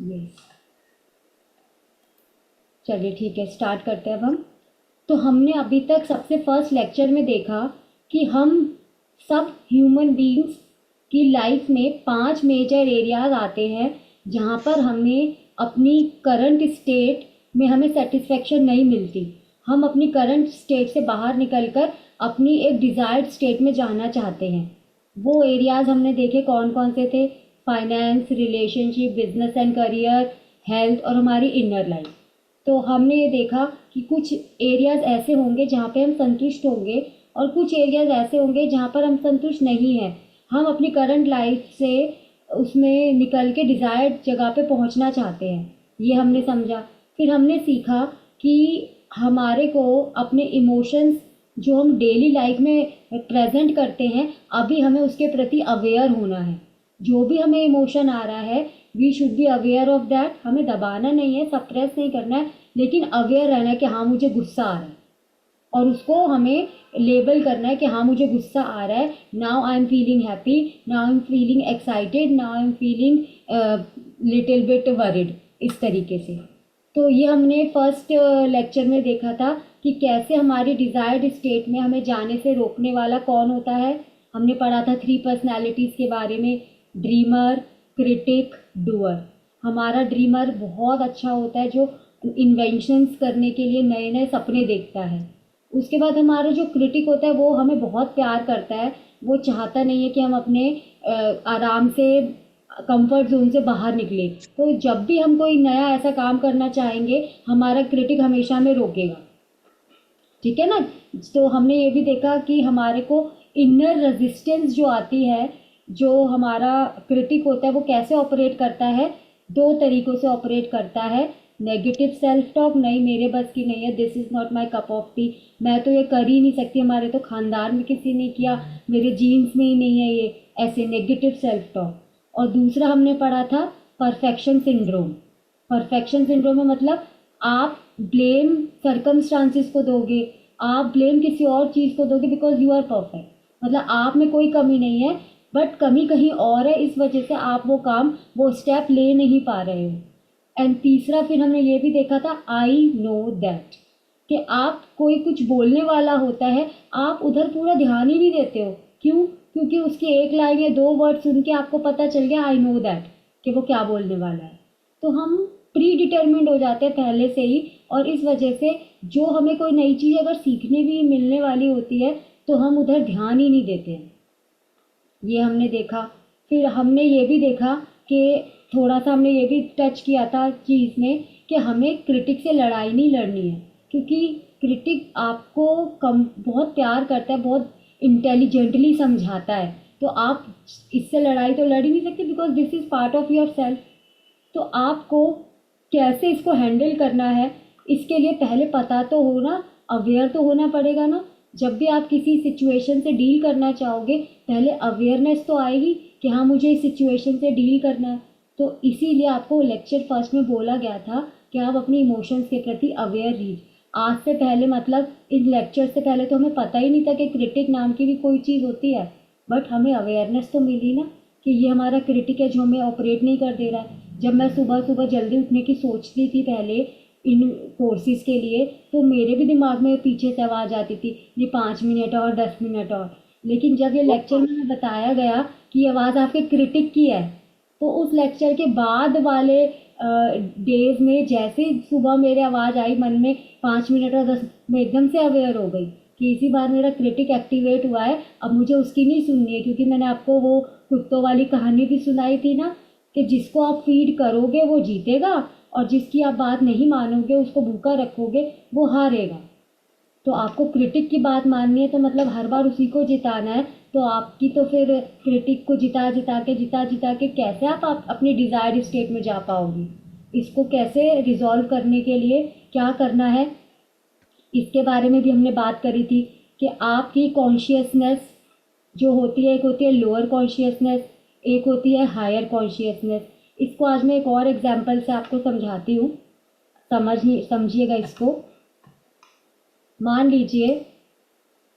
Yes, चलिए ठीक है, स्टार्ट करते हैं अब हम। तो हमने अभी तक सबसे फर्स्ट लेक्चर में देखा कि हम सब ह्यूमन बीइंग्स की लाइफ में 5 मेजर एरियाज आते हैं जहाँ पर हमें अपनी करंट स्टेट में हमें सेटिस्फेक्शन नहीं मिलती। हम अपनी करंट स्टेट से बाहर निकलकर अपनी एक डिज़ायर्ड स्टेट में जाना चाहते हैं। वो एरियाज हमने देखे कौन कौन से थे? Finance, relationship, business and career, health और हमारी इनर लाइफ। तो हमने ये देखा कि कुछ एरियाज ऐसे होंगे जहाँ पे हम संतुष्ट होंगे और कुछ एरियाज ऐसे होंगे जहाँ पर हम संतुष्ट नहीं हैं। हम अपनी करंट लाइफ से उसमें निकल के डिज़ायर्ड जगह पे पहुँचना चाहते हैं, ये हमने समझा। फिर हमने सीखा कि हमारे को अपने इमोशंस जो हम डेली लाइफ में प्रेजेंट करते हैं, अभी हमें उसके प्रति अवेयर होना है। जो भी हमें इमोशन आ रहा है, we should be aware of that. हमें दबाना नहीं है, सप्रेस नहीं करना है, लेकिन अवेयर रहना है कि हाँ मुझे गुस्सा आ रहा है, और उसको हमें लेबल करना है कि हाँ मुझे गुस्सा आ रहा है। Now I am feeling happy, now I am feeling excited, now I am feeling little bit worried, इस तरीके से। तो ये हमने फर्स्ट लेक्चर में देखा था कि कैसे हमारी डिज़ायर्ड स्टेट में हमें जाने से रोकने वाला कौन होता है। हमने पढ़ा था 3 पर्सनैलिटीज़ के बारे में, ड्रीमर, क्रिटिक, डूअर। हमारा ड्रीमर बहुत अच्छा होता है, जो इन्वेंशंस करने के लिए नए नए सपने देखता है। उसके बाद हमारा जो क्रिटिक होता है वो हमें बहुत प्यार करता है, वो चाहता नहीं है कि हम अपने आराम से कंफर्ट जोन से बाहर निकले। तो जब भी हम कोई नया ऐसा काम करना चाहेंगे, हमारा क्रिटिक हमेशा हमें रोकेगा। ठीक है ना? तो हमने ये भी देखा कि हमारे को इनर रेजिस्टेंस जो आती है, जो हमारा क्रिटिक होता है वो कैसे ऑपरेट करता है? 2 तरीक़ों से ऑपरेट करता है। नेगेटिव सेल्फ टॉक, नहीं मेरे बस की नहीं है, this is not my cup of T, मैं तो ये कर ही नहीं सकती, हमारे तो खानदान में किसी ने किया, मेरे जीन्स में ही नहीं है ये, ऐसे नेगेटिव सेल्फ टॉक। और दूसरा हमने पढ़ा था परफेक्शन सिंड्रोम। परफेक्शन सिंड्रोम में मतलब आप ब्लेम सर्कमस्टांसिस को दोगे, आप ब्लेम किसी और चीज़ को दोगे बिकॉज यू आर परफेक्ट। मतलब आप में कोई कमी नहीं है, बट कमी कहीं और है, इस वजह से आप वो काम, वो स्टेप ले नहीं पा रहे हो। एंड तीसरा फिर हमने ये भी देखा था आई नो दैट, कि आप कोई कुछ बोलने वाला होता है, आप उधर पूरा ध्यान ही नहीं देते हो। क्यों? क्योंकि उसकी एक लाइन या 2 वर्ड सुन के आपको पता चल गया आई नो दैट कि वो क्या बोलने वाला है। तो हम प्री डिटर्मिंड हो जाते हैं पहले से ही, और इस वजह से जो हमें कोई नई चीज़ अगर सीखने भी मिलने वाली होती है तो हम उधर ध्यान ही नहीं देते हैं। ये हमने देखा। फिर हमने ये भी देखा कि थोड़ा सा हमने ये भी टच किया था चीज़ में कि हमें क्रिटिक से लड़ाई नहीं लड़नी है, क्योंकि क्रिटिक आपको कम बहुत प्यार करता है, बहुत इंटेलिजेंटली समझाता है, तो आप इससे लड़ाई तो लड़ ही नहीं सकते, because this is part of your self. तो आपको कैसे इसको हैंडल करना है, इसके लिए पहले पता तो होना, अवेयर तो होना पड़ेगा ना। जब भी आप किसी सिचुएशन से डील करना चाहोगे, पहले अवेयरनेस तो आएगी कि हाँ मुझे इस सिचुएशन से डील करना है। तो इसीलिए आपको लेक्चर फर्स्ट में बोला गया था कि आप अपनी इमोशंस के प्रति अवेयर रहिए। आज से पहले, मतलब इस लेक्चर से पहले तो हमें पता ही नहीं था कि क्रिटिक नाम की भी कोई चीज़ होती है, बट हमें अवेयरनेस तो मिली ना कि ये हमारा क्रिटिक है जो हमें ऑपरेट नहीं कर दे रहा है। जब मैं सुबह सुबह जल्दी उठने की सोचती थी पहले इन कोर्सेज़ के लिए, तो मेरे भी दिमाग में पीछे से आवाज़ आती थी, ये 5 मिनट और 10 मिनट और। लेकिन जब ये लेक्चर में हमें बताया गया कि ये आवाज़ आपके क्रिटिक की है, तो उस लेक्चर के बाद वाले डेज में जैसे ही सुबह मेरे आवाज़ आई मन में 5 मिनट और 10, मैं एकदम से अवेयर हो गई कि इसी बार मेरा क्रिटिक एक्टिवेट हुआ है, अब मुझे उसकी नहीं सुननी है। क्योंकि मैंने आपको वो कुत्तों वाली कहानी भी सुनाई थी ना, कि जिसको आप फीड करोगे वो जीतेगा, और जिसकी आप बात नहीं मानोगे, उसको भूखा रखोगे, वो हारेगा। तो आपको क्रिटिक की बात माननी है तो मतलब हर बार उसी को जिताना है। तो आपकी तो फिर क्रिटिक को जिता जिता के कैसे आप अपनी डिज़ायर्ड स्टेट में जा पाओगी? इसको कैसे रिजॉल्व करने के लिए क्या करना है, इसके बारे में भी हमने बात करी थी कि आपकी कॉन्शियसनेस जो होती है, एक होती है लोअर कॉन्शियसनेस, एक होती है हायर कॉन्शियसनेस। इसको आज मैं एक और एग्जांपल से आपको समझाती हूँ, समझिएगा इसको। मान लीजिए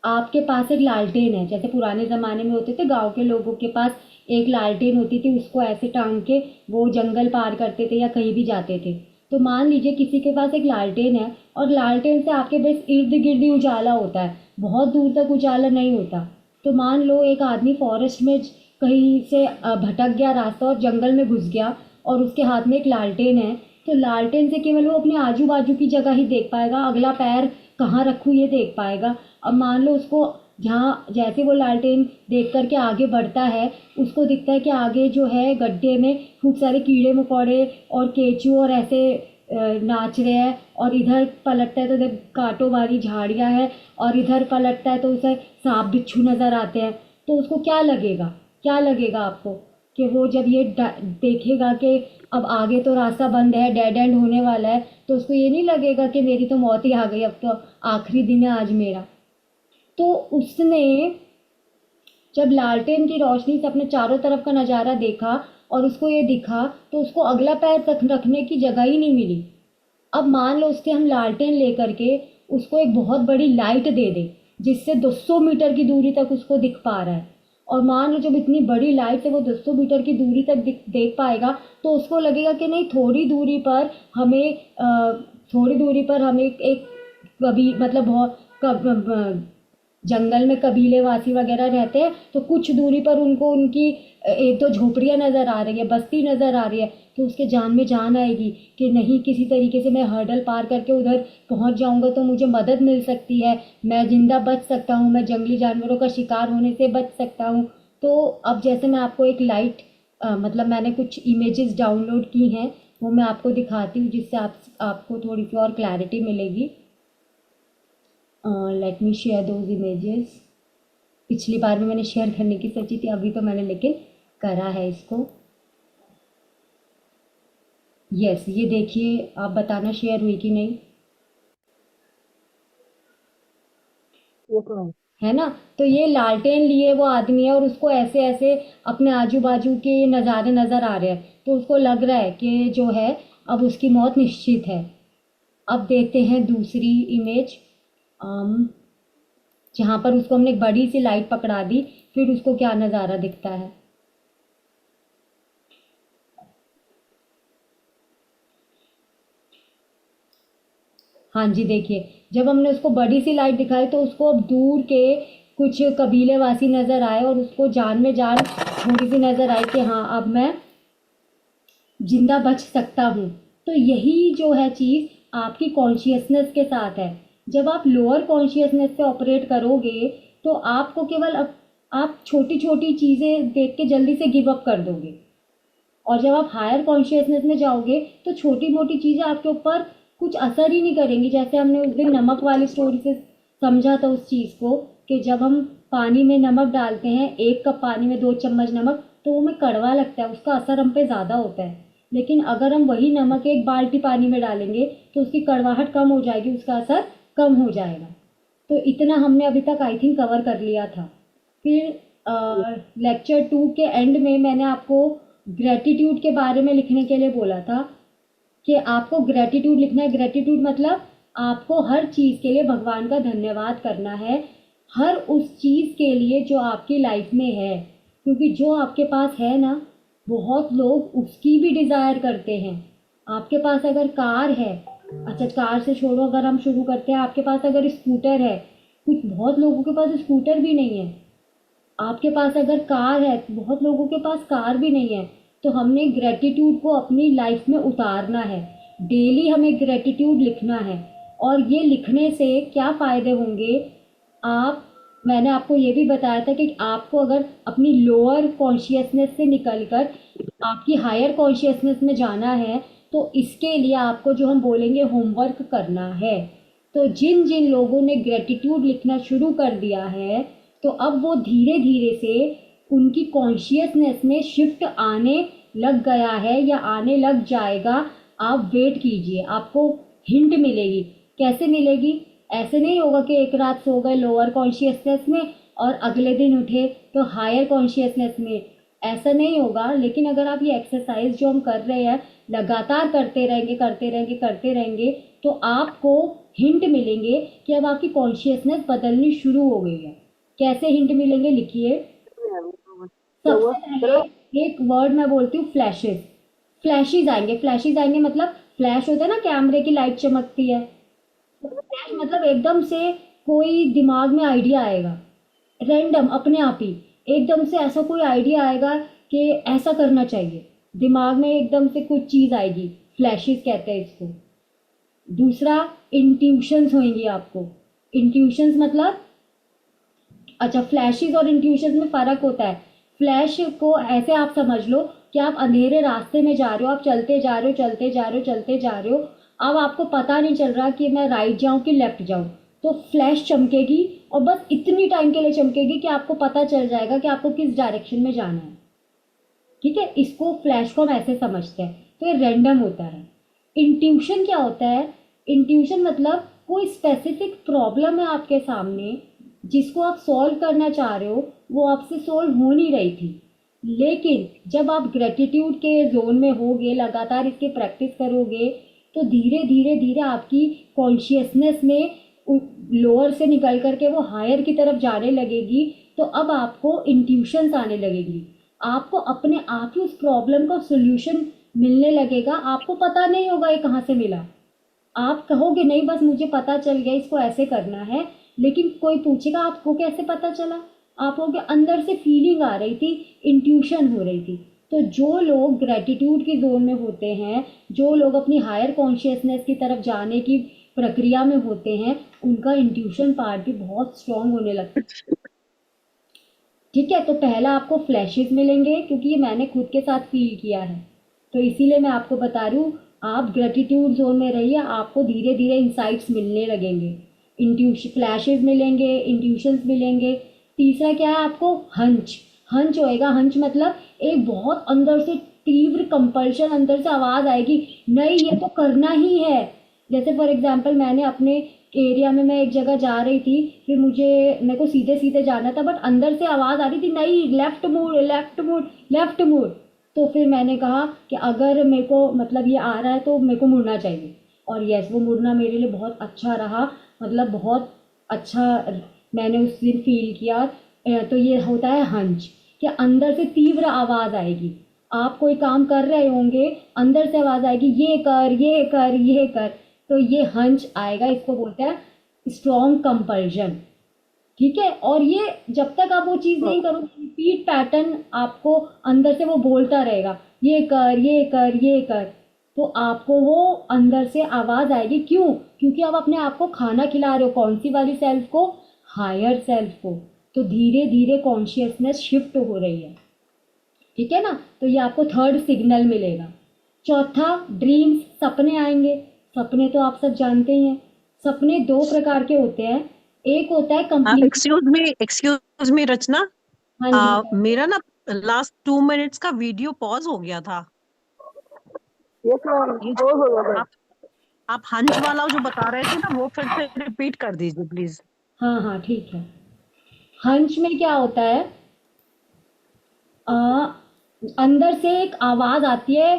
आपके पास एक लालटेन है, जैसे पुराने ज़माने में होते थे, गांव के लोगों के पास एक लालटेन होती थी, उसको ऐसे टांग के वो जंगल पार करते थे या कहीं भी जाते थे। तो मान लीजिए किसी के पास एक लालटेन है और लालटेन से आपके बस इर्द गिर्द ही उजाला होता है, बहुत दूर तक उजाला नहीं होता। तो मान लो एक आदमी फॉरेस्ट में कहीं से भटक गया रास्ता और जंगल में घुस गया और उसके हाथ में एक लालटेन है, तो लालटेन से केवल वो अपने आजू बाजू की जगह ही देख पाएगा, अगला पैर कहाँ रखूँ ये देख पाएगा। अब मान लो उसको जहाँ जैसे वो लालटेन देख करके आगे बढ़ता है, उसको दिखता है कि आगे जो है गड्ढे में खूब सारे कीड़े मकोड़े और केंचुए और ऐसे नाच रहे हैं, और इधर पलटता है तो इधर कांटों वाली झाड़ियाँ हैं, और इधर पलटता है तो उसे सांप बिच्छू नज़र आते हैं। तो उसको क्या लगेगा, क्या लगेगा आपको कि वो जब ये देखेगा कि अब आगे तो रास्ता बंद है, डेड एंड होने वाला है, तो उसको ये नहीं लगेगा कि मेरी तो मौत ही आ गई, अब तो आखिरी दिन है आज मेरा। तो उसने जब लालटेन की रोशनी से अपने चारों तरफ का नज़ारा देखा और उसको ये दिखा, तो उसको अगला पैर तक रखने की जगह ही नहीं मिली। अब मान लो उसके हम लालटेन लेकर के उसको एक बहुत बड़ी लाइट दे दें जिससे 200 मीटर की दूरी तक उसको दिख पा रहा है, और मान लो जब इतनी बड़ी लाइट से वो 200 मीटर की दूरी तक देख पाएगा, तो उसको लगेगा कि नहीं, थोड़ी दूरी पर हमें एक कभी मतलब बहुत जंगल में कबीलेवासी वगैरह रहते हैं, तो कुछ दूरी पर उनको उनकी एक दो झोपड़ियाँ नज़र आ रही है, बस्ती नज़र आ रही है, तो उसके जान में जान आएगी कि नहीं, किसी तरीके से मैं हर्डल पार करके उधर पहुंच जाऊंगा तो मुझे मदद मिल सकती है, मैं जिंदा बच सकता हूँ, मैं जंगली जानवरों का शिकार होने से बच सकता हूँ। तो अब जैसे मैं आपको एक लाइट मतलब मैंने कुछ इमेजेस डाउनलोड की हैं, वो मैं आपको दिखाती हूँ जिससे आपको थोड़ी सी और क्लैरिटी मिलेगी। Let me share those images. पिछली बार में मैंने शेयर करने की सोची थी, अभी तो मैंने लेकिन करा है इसको। यस, ये देखिए, आप बताना शेयर हुई कि नहीं, ये तो है। है ना। तो ये लालटेन लिए वो आदमी है और उसको ऐसे ऐसे अपने आजू बाजू के नज़ारे नज़र आ रहे हैं, तो उसको लग रहा है कि जो है अब उसकी मौत निश्चित है। अब देखते हैं दूसरी इमेज, जहाँ पर उसको हमने एक बड़ी सी लाइट पकड़ा दी, फिर उसको क्या नज़ारा दिखता है। हाँ जी, देखिए, जब हमने उसको बड़ी सी लाइट दिखाई तो उसको अब दूर के कुछ कबीलेवासी नज़र आए और उसको जान में जान थोड़ी सी नज़र आई कि हाँ, अब मैं जिंदा बच सकता हूँ। तो यही जो है चीज़ आपकी कॉन्शियसनेस के साथ है। जब आप लोअर कॉन्शियसनेस से ऑपरेट करोगे तो आपको केवल आप छोटी छोटी चीज़ें देख के जल्दी से गिव अप कर दोगे, और जब आप हायर कॉन्शियसनेस में जाओगे तो छोटी मोटी चीज़ें आपके ऊपर कुछ असर ही नहीं करेंगी। जैसे हमने उस दिन नमक वाली स्टोरी से समझा था उस चीज़ को, कि जब हम पानी में नमक डालते हैं, 1 कप पानी में 2 चम्मच नमक, तो वो हमें कड़वा लगता है, उसका असर हम पे ज़्यादा होता है। लेकिन अगर हम वही नमक 1 बाल्टी पानी में डालेंगे तो उसकी कड़वाहट कम हो जाएगी, उसका असर कम हो जाएगा। तो इतना हमने अभी तक आई थिंक कवर कर लिया था। फिर लेक्चर 2 के एंड में मैंने आपको ग्रेटिट्यूड के बारे में लिखने के लिए बोला था कि आपको ग्रेटिट्यूड लिखना है। ग्रेटिट्यूड मतलब आपको हर चीज़ के लिए भगवान का धन्यवाद करना है, हर उस चीज़ के लिए जो आपकी लाइफ में है, क्योंकि जो आपके पास है ना, बहुत लोग उसकी भी डिज़ायर करते हैं। आपके पास अगर कार है, अच्छा कार से छोड़ो, अगर हम शुरू करते हैं, आपके पास अगर स्कूटर है, कुछ बहुत लोगों के पास स्कूटर भी नहीं है। आपके पास अगर कार है, बहुत लोगों के पास कार भी नहीं है। तो हमने ग्रेटिट्यूड को अपनी लाइफ में उतारना है, डेली हमें ग्रेटिट्यूड लिखना है। और ये लिखने से क्या फ़ायदे होंगे, आप मैंने आपको ये भी बताया था कि आपको अगर अपनी लोअर कॉन्शियसनेस से निकलकर आपकी हायर कॉन्शियसनेस में जाना है, तो इसके लिए आपको जो हम बोलेंगे होमवर्क करना है। तो जिन जिन लोगों ने ग्रेटिट्यूड लिखना शुरू कर दिया है, तो अब वो धीरे धीरे से उनकी कॉन्शियसनेस में शिफ्ट आने लग गया है या आने लग जाएगा। आप वेट कीजिए, आपको हिंट मिलेगी। कैसे मिलेगी? ऐसे नहीं होगा कि एक रात सो गए लोअर कॉन्शियसनेस में और अगले दिन उठे तो हायर कॉन्शियसनेस में, ऐसा नहीं होगा। लेकिन अगर आप ये एक्सरसाइज जो हम कर रहे हैं लगातार करते रहेंगे करते रहेंगे करते रहेंगे, तो आपको हिंट मिलेंगे कि अब आपकी कॉन्शियसनेस बदलनी शुरू हो गई है। कैसे हिंट मिलेंगे, लिखिए। क्या हुआ? सबसे चलो। पहले एक वर्ड मैं बोलती हूँ, फ्लैशेस। फ्लैशेस आएंगे, फ्लैशेस आएंगे मतलब फ्लैश होता है ना, कैमरे की लाइट चमकती है। फ्लैश मतलब एकदम से कोई दिमाग में आइडिया आएगा, रैंडम अपने आप ही, एकदम से ऐसा कोई आइडिया आएगा कि ऐसा करना चाहिए, दिमाग में एकदम से कुछ चीज़ आएगी, फ्लैशेस कहते हैं इसको। दूसरा, इंट्यूशंस होंगी आपको। इंट्यूशंस मतलब, अच्छा, फ्लैशेस और इंट्यूशंस में फ़र्क होता है। फ्लैश को ऐसे आप समझ लो कि आप अंधेरे रास्ते में जा रहे हो, आप चलते जा रहे हो, चलते जा रहे हो, चलते जा रहे हो, अब आपको पता नहीं चल रहा कि मैं राइट जाऊं कि लेफ्ट जाऊं, तो फ्लैश चमकेगी, और बस इतनी टाइम के लिए चमकेगी कि आपको पता चल जाएगा कि आपको किस डायरेक्शन में जाना है। ठीक है, इसको फ्लैश को हम ऐसे समझते हैं। तो ये रैंडम होता है। इंट्यूशन क्या होता है? इंट्यूशन मतलब कोई स्पेसिफिक प्रॉब्लम है आपके सामने, जिसको आप सॉल्व करना चाह रहे हो, वो आपसे सॉल्व हो नहीं रही थी, लेकिन जब आप ग्रेटिट्यूड के जोन में होगे, लगातार इसकी प्रैक्टिस करोगे, तो धीरे धीरे धीरे आपकी कॉन्शियसनेस में लोअर से निकल करके वो हायर की तरफ जाने लगेगी। तो अब आपको इंट्यूशंस आने लगेगी, आपको अपने आप ही उस प्रॉब्लम का सॉल्यूशन मिलने लगेगा, आपको पता नहीं होगा ये कहाँ से मिला। आप कहोगे नहीं बस मुझे पता चल गया इसको ऐसे करना है, लेकिन कोई पूछेगा आपको कैसे पता चला, आप कहोगे अंदर से फीलिंग आ रही थी, इंट्यूशन हो रही थी। तो जो लोग ग्रेटिट्यूड की जोन में होते हैं, जो लोग अपनी हायर कॉन्शियसनेस की तरफ जाने की प्रक्रिया में होते हैं, उनका इंट्यूशन पार्ट भी बहुत स्ट्रांग होने लगता है। ठीक है, तो पहला आपको फ्लैशेस मिलेंगे, क्योंकि ये मैंने खुद के साथ फील किया है, तो इसीलिए मैं आपको बता रही हूँ। आप ग्रेटिट्यूड जोन में रहिए, आपको धीरे धीरे इंसाइट्स मिलने लगेंगे, इंट्यूशन फ्लैशेस मिलेंगे, इंट्यूशंस मिलेंगे। तीसरा क्या है, आपको हंच। हंच होएगा, हंच मतलब एक बहुत अंदर से तीव्र कंपल्शन, अंदर से आवाज़ आएगी, नहीं ये तो करना ही है। जैसे फॉर एग्जांपल मैंने अपने एरिया में, मैं एक जगह जा रही थी, फिर मेरे को सीधे सीधे जाना था, बट अंदर से आवाज़ आ रही थी, नहीं लेफ्ट मुड़, लेफ्ट मुड़, लेफ्ट मुड़। तो फिर मैंने कहा कि अगर मेरे को मतलब ये आ रहा है तो मेरे को मुड़ना चाहिए, और यस, वो मुड़ना मेरे लिए बहुत अच्छा रहा, मतलब बहुत अच्छा मैंने उस दिन फील किया। तो ये होता है हंच, कि अंदर से तीव्र आवाज़ आएगी, आप कोई काम कर रहे होंगे, अंदर से आवाज़ आएगी, ये कर, ये कर, ये कर, तो ये हंच आएगा, इसको बोलते हैं स्ट्रॉन्ग कंपल्शन। ठीक है, और ये जब तक आप वो चीज़ नहीं करोगे, रिपीट पैटर्न आपको अंदर से वो बोलता रहेगा, ये कर, ये कर, ये कर, तो आपको वो अंदर से आवाज़ आएगी। क्यों? क्योंकि आप अपने आप को खाना खिला रहे हो, कौन सी वाली सेल्फ को? हायर सेल्फ को। तो धीरे धीरे कॉन्शियसनेस शिफ्ट हो रही है। ठीक है ना, तो ये आपको थर्ड सिग्नल मिलेगा। चौथा, ड्रीम्स, सपने आएंगे। सपने तो आप सब जानते ही हैं। सपने दो प्रकार के होते हैं, एक होता है कंप्लीट। एक्सक्यूज मी रचना, हाँ जी। मेरा ना लास्ट 2 मिनट्स का वीडियो पॉज हो गया था। ये क्या ये क्लोज हो गया था? आप हंच वाला जो बता रहे थे ना, वो फिर से रिपीट कर दीजिए प्लीज। हाँ हाँ ठीक है। हंच में क्या होता है, आ, अंदर से एक आवाज़ आती है,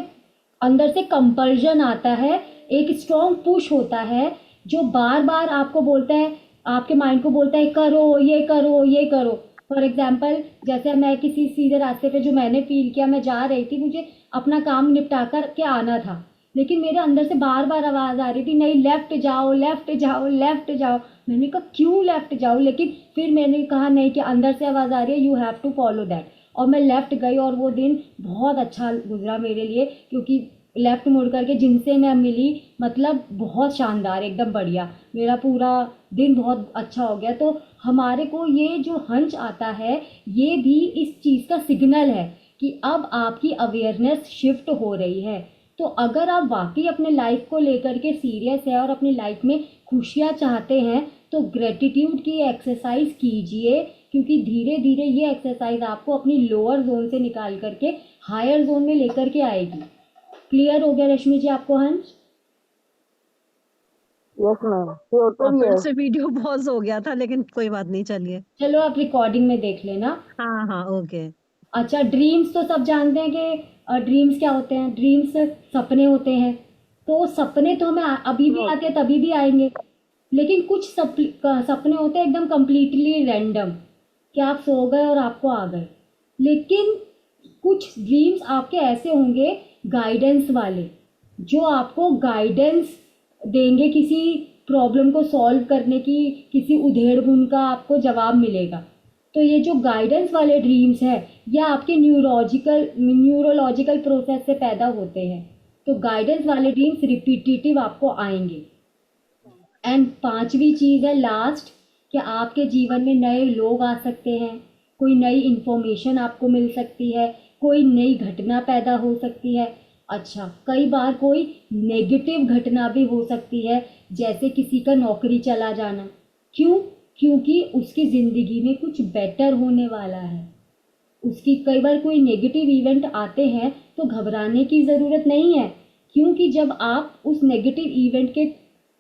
अंदर से कंपल्जन आता है, एक स्ट्रॉन्ग पुश होता है, जो बार बार आपको बोलता है, आपके माइंड को बोलता है करो, ये करो, ये करो। फॉर एग्जाम्पल, जैसे मैं किसी सीधे रास्ते पे, जो मैंने फील किया, मैं जा रही थी, मुझे अपना काम निपटा कर के आना था, लेकिन मेरे अंदर से बार बार आवाज़ आ रही थी, नहीं लेफ्ट जाओ, लेफ्ट जाओ, लेफ्ट जाओ। मैंने कहा क्यों लेफ्ट जाओ, लेकिन फिर मैंने कहा नहीं, कि अंदर से आवाज़ आ रही है, you have to follow that, और मैं लेफ़्ट गई, और वो दिन बहुत अच्छा गुजरा मेरे लिए, क्योंकि लेफ़्ट मुड़ करके जिनसे मैं मिली, मतलब बहुत शानदार, एकदम बढ़िया, मेरा पूरा दिन बहुत अच्छा हो गया। तो हमारे को ये जो हंच आता है, ये भी इस चीज़ का सिग्नल है कि अब आपकी अवेयरनेस शिफ्ट हो रही है। तो अगर आप वाकई अपने लाइफ को लेकर के सीरियस है, और अपनी लाइफ में खुशियाँ चाहते हैं, तो ग्रेटिट्यूड की एक्सरसाइज कीजिए, क्योंकि धीरे धीरे ये एक्सरसाइज आपको अपनी लोअर जोन से निकाल करके हायर जोन में लेकर के आएगी। क्लियर हो गया रश्मि जी आपको हंस? यस मैम, ये होता भी फिर है। से वीडियो पॉज हो गया था, लेकिन कोई बात नहीं, चलिए। चलो आप रिकॉर्डिंग में देख लेना। हाँ हाँ ओके। अच्छा, ड्रीम्स तो सब जानते हैं कि ड्रीम्स क्या होते हैं, ड्रीम्स सपने होते हैं। तो सपने तो हमें अभी भी आते हैं, तभी भी आएंगे, लेकिन कुछ सपने होते हैं एकदम कंप्लीटली रैंडम, कि आप सो गए और आपको आ गए। लेकिन कुछ ड्रीम्स आपके ऐसे होंगे गाइडेंस वाले, जो आपको गाइडेंस देंगे, किसी प्रॉब्लम को सॉल्व करने की, किसी उधेड़-बुन का आपको जवाब मिलेगा। तो ये जो गाइडेंस वाले ड्रीम्स हैं, ये आपके न्यूरोलॉजिकल प्रोसेस से पैदा होते हैं। तो गाइडेंस वाले ड्रीम्स रिपीटेटिव आपको आएंगे। एंड पांचवी चीज़ है लास्ट, कि आपके जीवन में नए लोग आ सकते हैं, कोई नई इन्फॉर्मेशन आपको मिल सकती है, कोई नई घटना पैदा हो सकती है। अच्छा, कई बार कोई नेगेटिव घटना भी हो सकती है, जैसे किसी का नौकरी चला जाना। क्यों? क्योंकि उसकी ज़िंदगी में कुछ बेटर होने वाला है। उसकी कई बार कोई नेगेटिव इवेंट आते हैं तो घबराने की ज़रूरत नहीं है, क्योंकि जब आप उस नेगेटिव इवेंट के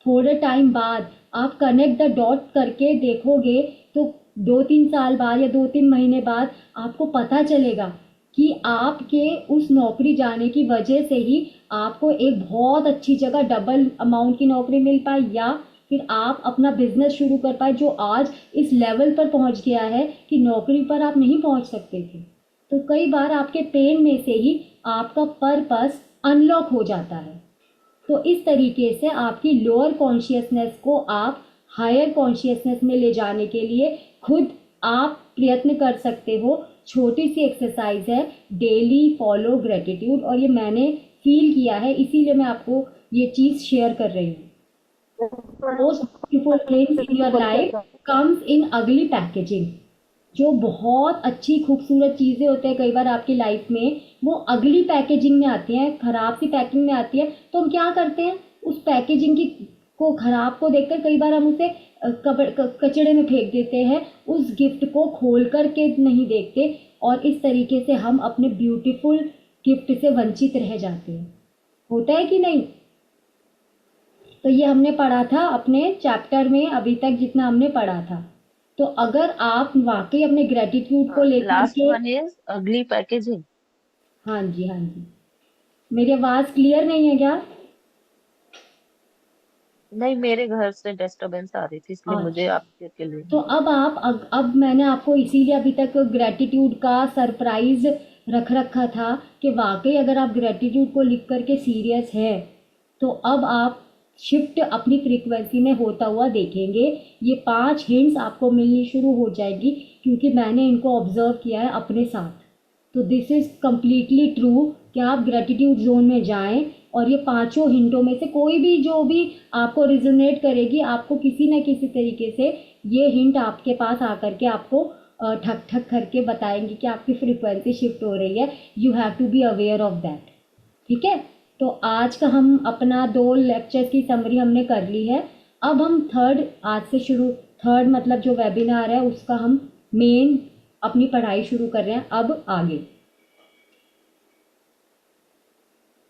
थोड़े टाइम बाद आप कनेक्ट द डॉट करके देखोगे, तो 2-3 साल बाद या 2-3 महीने बाद आपको पता चलेगा कि आपके उस नौकरी जाने की वजह से ही आपको एक बहुत अच्छी जगह डबल अमाउंट की नौकरी मिल पाई, या फिर आप अपना बिजनेस शुरू कर पाए जो आज इस लेवल पर पहुंच गया है कि नौकरी पर आप नहीं पहुंच सकते थे। तो कई बार आपके पेन में से ही आपका पर्पस अनलॉक हो जाता है। तो इस तरीके से आपकी लोअर कॉन्शियसनेस को आप हायर कॉन्शियसनेस में ले जाने के लिए खुद आप प्रयत्न कर सकते हो। छोटी सी एक्सरसाइज है, डेली फॉलो ग्रेटिट्यूड, और ये मैंने फील किया है, इसीलिए मैं आपको ये चीज़ शेयर कर रही हूँ। Most beautiful things in your life comes in ugly packaging। जो बहुत अच्छी खूबसूरत चीज़ें होते हैं कई बार आपकी लाइफ में, वो अगली पैकेजिंग में आती हैं, ख़राब सी पैकिंग में आती है। तो हम क्या करते हैं, उस पैकेजिंग की को ख़राब को देखकर कई बार हम उसे कचड़े में फेंक देते हैं, उस गिफ्ट को खोल कर के नहीं देखते, और इस तरीके से हम अपने ब्यूटीफुल गिफ्ट से वंचित रह जाते हैं। होता है कि नहीं? तो ये हमने पढ़ा था अपने चैप्टर में, अभी तक जितना हमने पढ़ा था। तो अगर आप वाकई अपने ग्रेटिट्यूड को लेकर लास्ट के, वन इज अगली पैकेजिंग। हाँ जी हाँ जी, मेरी आवाज़ क्लियर नहीं है क्या? नहीं, मेरे घर से डिस्टरबेंस आ रही थी, इसलिए मुझे अच्छा, आपके लिए। तो अब आप अब मैंने आपको इसीलिए अभी तक ग्रेटिट्यूड का सरप्राइज रख रखा था कि वाकई अगर आप ग्रेटिट्यूड को लिख करके सीरियस है, तो अब आप शिफ्ट अपनी फ्रीक्वेंसी में होता हुआ देखेंगे। ये 5 हिंट्स आपको मिलनी शुरू हो जाएगी, क्योंकि मैंने इनको ऑब्जर्व किया है अपने साथ। तो दिस इज़ कम्प्लीटली ट्रू कि आप ग्रेटिट्यूड जोन में जाएं, और ये 5 हिंटों में से कोई भी जो भी आपको रिजोनेट करेगी, आपको किसी न किसी तरीके से ये हिंट आपके पास आकर के आपको ठक ठक करके बताएंगे कि आपकी फ्रीक्वेंसी शिफ्ट हो रही है। You have to be aware of that. ठीक है, तो आज का हम अपना 2 लेक्चर्स की समरी हमने कर ली है। अब हम थर्ड मतलब जो वेबिनार है उसका हम मेन अपनी पढ़ाई शुरू कर रहे हैं अब आगे।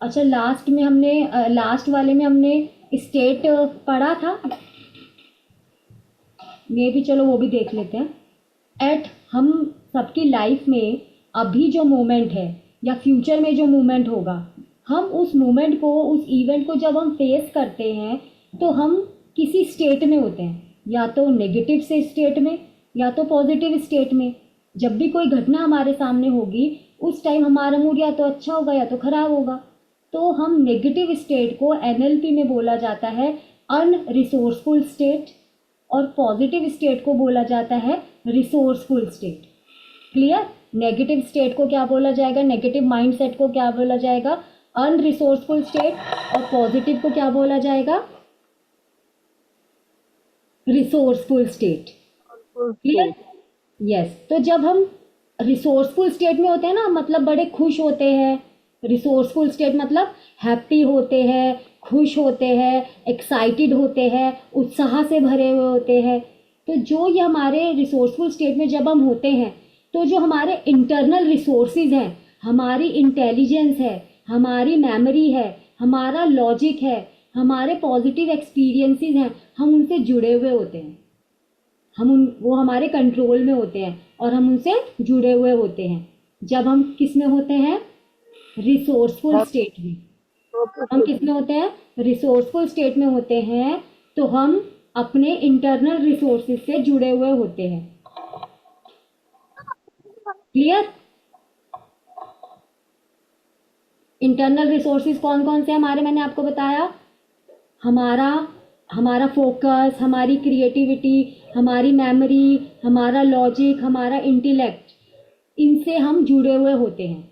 अच्छा, लास्ट वाले में हमने स्टेट पढ़ा था, मे भी, चलो वो भी देख लेते हैं। हम सबकी लाइफ में अभी जो मोमेंट है या फ्यूचर में जो मोमेंट होगा, हम उस मोमेंट को, उस इवेंट को जब हम फेस करते हैं तो हम किसी स्टेट में होते हैं, या तो नेगेटिव से स्टेट में या तो पॉजिटिव स्टेट में। जब भी कोई घटना हमारे सामने होगी, उस टाइम हमारा मूड या तो अच्छा होगा या तो खराब होगा। तो हम नेगेटिव स्टेट को एनएलपी में बोला जाता है अनरिसोर्सफुल स्टेट, और पॉजिटिव स्टेट को बोला जाता है resourceful state. Clear? Negative state को क्या बोला जाएगा, नेगेटिव माइंडसेट को क्या बोला जाएगा, अनरिसोर्सफुल स्टेट, और पॉजिटिव को क्या बोला जाएगा, रिसोर्सफुल स्टेट। क्लियर? यस। तो जब हम रिसोर्सफुल स्टेट में होते हैं ना, मतलब बड़े खुश होते हैं। रिसोर्सफुल स्टेट मतलब हैप्पी होते हैं, खुश होते हैं, एक्साइटेड होते हैं, उत्साह से भरे हुए होते हैं। तो जो ये हमारे रिसोर्सफुल स्टेट में जब हम होते हैं, तो जो हमारे इंटरनल रिसोर्सेज हैं, हमारी इंटेलिजेंस है, हमारी मेमोरी है, हमारा लॉजिक है, हमारे पॉजिटिव एक्सपीरियंसेस हैं, हम उनसे जुड़े हुए होते हैं। वो हमारे कंट्रोल में होते हैं और हम उनसे जुड़े हुए होते हैं। जब हम किस में होते हैं, रिसोर्सफुल स्टेट में। हम किस में होते हैं, रिसोर्सफुल स्टेट में होते हैं। तो हम अपने इंटरनल रिसोर्सेज से जुड़े हुए होते हैं। क्लियर? इंटरनल रिसोर्सेज कौन कौन से हमारे, मैंने आपको बताया, हमारा हमारा फोकस, हमारी क्रिएटिविटी, हमारी मेमोरी, हमारा लॉजिक, हमारा इंटेलेक्ट, इनसे हम जुड़े हुए होते हैं।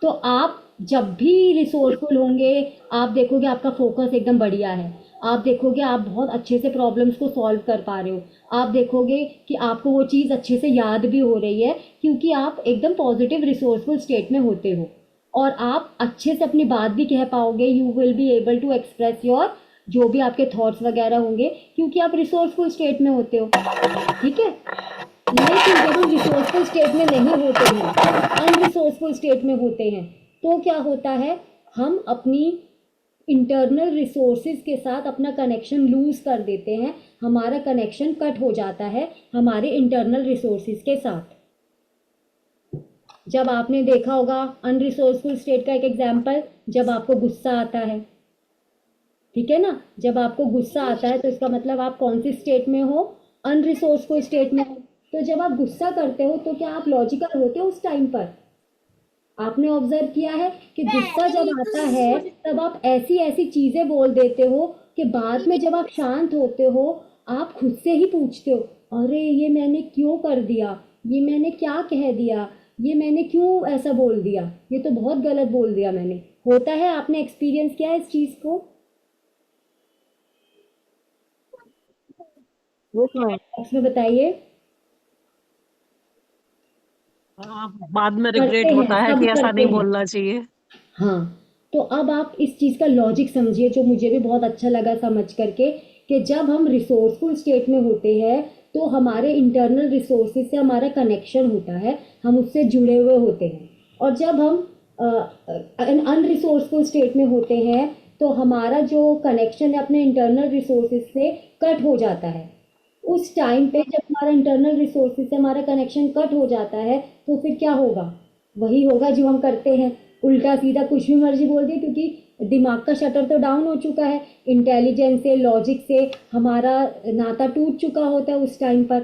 तो आप जब भी रिसोर्सफुल होंगे, आप देखोगे आपका फोकस एकदम बढ़िया है, आप देखोगे आप बहुत अच्छे से प्रॉब्लम्स को सॉल्व कर पा रहे हो, आप देखोगे कि आपको वो चीज़ अच्छे से याद भी हो रही है, क्योंकि आप एकदम पॉजिटिव रिसोर्सफुल स्टेट में होते हो, और आप अच्छे से अपनी बात भी कह पाओगे। You will be able to express your जो भी आपके थॉट्स वगैरह होंगे, क्योंकि आप रिसोर्सफुल स्टेट में होते हो। ठीक है, लेकिन जब हम रिसोर्सफुल स्टेट में नहीं होते हैं, अनरिसोर्सफुल स्टेट में होते हैं, तो क्या होता है, हम अपनी इंटरनल रिसोर्सेज के साथ अपना कनेक्शन लूज कर देते हैं, हमारा कनेक्शन कट हो जाता है हमारे इंटरनल रिसोर्सेज के साथ। जब आपने देखा होगा अनरिसोर्सफुल स्टेट का एक एग्जांपल, जब आपको गुस्सा आता है, ठीक है ना, जब आपको गुस्सा आता है तो इसका मतलब आप कौन सी स्टेट में हो, अनरिसोर्सफुल स्टेट में हो। तो जब आप गुस्सा करते हो तो क्या आप लॉजिकल होते हो उस टाइम पर? आपने ऑब्जर्व किया है कि गुस्सा जब आता है तब आप ऐसी ऐसी चीजें बोल देते हो कि बाद में जब आप शांत होते हो, आप खुद से ही पूछते हो, अरे ये मैंने क्यों कर दिया, ये मैंने क्या कह दिया, ये मैंने क्यों ऐसा बोल दिया, ये तो बहुत गलत बोल दिया मैंने। होता है, आपने एक्सपीरियंस किया है इस चीज को? Yes ma'am. उसमें बताइए। बाद में करते रिग्रेट हैं, होता है सब कि ऐसा करते नहीं हैं। बोलना चाहिए। हाँ, तो अब आप इस चीज़ का लॉजिक समझिए, जो मुझे भी बहुत अच्छा लगा समझ करके, कि जब हम रिसोर्सफुल स्टेट में होते हैं तो हमारे इंटरनल रिसोर्सेज से हमारा कनेक्शन होता है, हम उससे जुड़े हुए होते हैं। और जब हम अनरिसोर्सफुल स्टेट में होते हैं तो हमारा जो कनेक्शन है अपने इंटरनल रिसोर्सेज से कट हो जाता है। उस टाइम पे जब हमारा इंटरनल रिसोर्सेज से हमारा कनेक्शन कट हो जाता है तो फिर क्या होगा? वही होगा जो हम करते हैं, उल्टा सीधा कुछ भी मर्जी बोल दिए, क्योंकि दिमाग का शटर तो डाउन हो चुका है, इंटेलिजेंस से, लॉजिक से हमारा नाता टूट चुका होता है उस टाइम पर।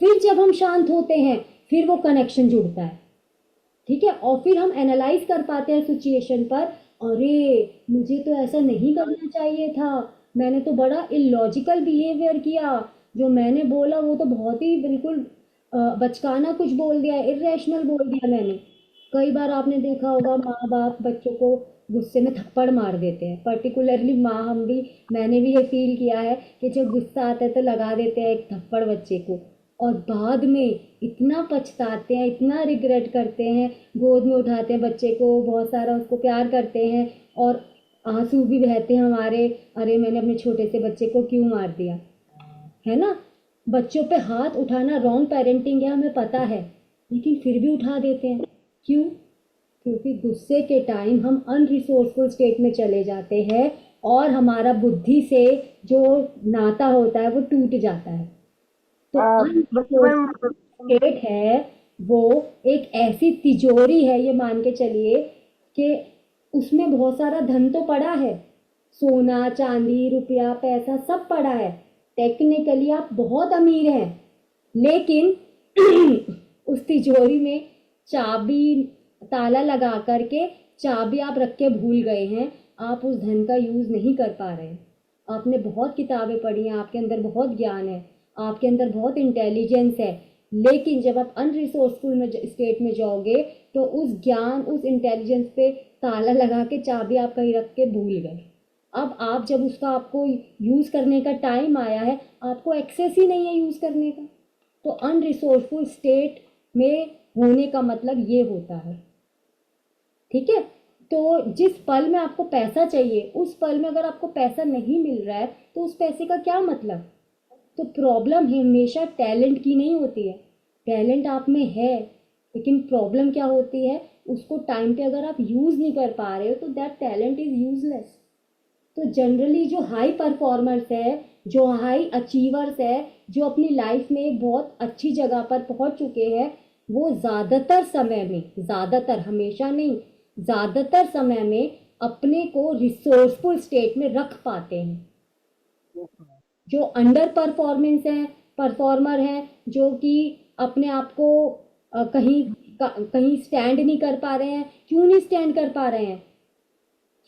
फिर जब हम शांत होते हैं फिर वो कनेक्शन जुड़ता है, ठीक है, और फिर हम एनालाइज कर पाते हैं सिचुएशन पर, अरे मुझे तो ऐसा नहीं करना चाहिए था, मैंने तो बड़ा इलॉजिकल बिहेवियर किया, जो मैंने बोला वो तो बहुत ही बिल्कुल बचकाना कुछ बोल दिया, इरेशनल बोल दिया मैंने। कई बार आपने देखा होगा माँ बाप बच्चों को गुस्से में थप्पड़ मार देते हैं, पर्टिकुलरली माँ, हम भी, मैंने भी ये फील किया है कि जब गुस्सा आता है तो लगा देते हैं एक थप्पड़ बच्चे को, और बाद में इतना पछताते हैं, इतना रिग्रेट करते हैं, गोद में उठाते हैं बच्चे को, बहुत सारा उसको प्यार करते हैं, और आंसू भी बहते हैं हमारे, अरे मैंने अपने छोटे से बच्चे को क्यों मार दिया, है ना। बच्चों पे हाथ उठाना रॉन्ग पेरेंटिंग है, हमें पता है, लेकिन फिर भी उठा देते हैं। क्यों? क्योंकि गुस्से के टाइम हम अनरिसोर्सफुल स्टेट में चले जाते हैं और हमारा बुद्धि से जो नाता होता है वो टूट जाता है। तो बस मैम, अनरिसोर्सफुल स्टेट है वो एक ऐसी तिजोरी है, ये मान के चलिए कि उसमें बहुत सारा धन तो पड़ा है, सोना चांदी रुपया पैसा सब पड़ा है, टेक्निकली आप बहुत अमीर हैं, लेकिन उस तिजोरी में चाबी, ताला लगा करके चाबी आप रख के भूल गए हैं, आप उस धन का यूज नहीं कर पा रहे हैं। आपने बहुत किताबें पढ़ी हैं, आपके अंदर बहुत ज्ञान है, आपके अंदर बहुत इंटेलिजेंस है, लेकिन जब आप अनरिसोर्सफुल में स्टेट में जाओगे तो उस ज्ञान, उस इंटेलिजेंस पे ताला लगा के चाबी आप कहीं रख के भूल गए। अब आप जब उसका आपको यूज करने का टाइम आया है, आपको एक्सेस ही नहीं है यूज करने का। तो अनरिसोर्सफुल स्टेट में होने का मतलब ये होता है, ठीक है। तो जिस पल में आपको पैसा चाहिए, उस पल में अगर आपको पैसा नहीं मिल रहा है तो उस पैसे का क्या मतलब? तो प्रॉब्लम हमेशा टैलेंट की नहीं होती है, टैलेंट आप में है, लेकिन प्रॉब्लम क्या होती है, उसको टाइम पे अगर आप यूज नहीं कर पा रहे हो तो दैट टैलेंट इज यूजलेस। तो जनरली जो हाई परफॉर्मर्स है, जो हाई अचीवर्स है, जो अपनी लाइफ में एक बहुत अच्छी जगह पर पहुंच चुके हैं, वो ज़्यादातर समय में, ज़्यादातर, हमेशा नहीं, ज़्यादातर समय में अपने को रिसोर्सफुल स्टेट में रख पाते हैं। जो अंडर परफॉर्मेंस हैं, परफॉर्मर हैं, जो कि अपने आप को कहीं कहीं स्टैंड नहीं कर पा रहे हैं, क्यों नहीं स्टैंड कर पा रहे हैं?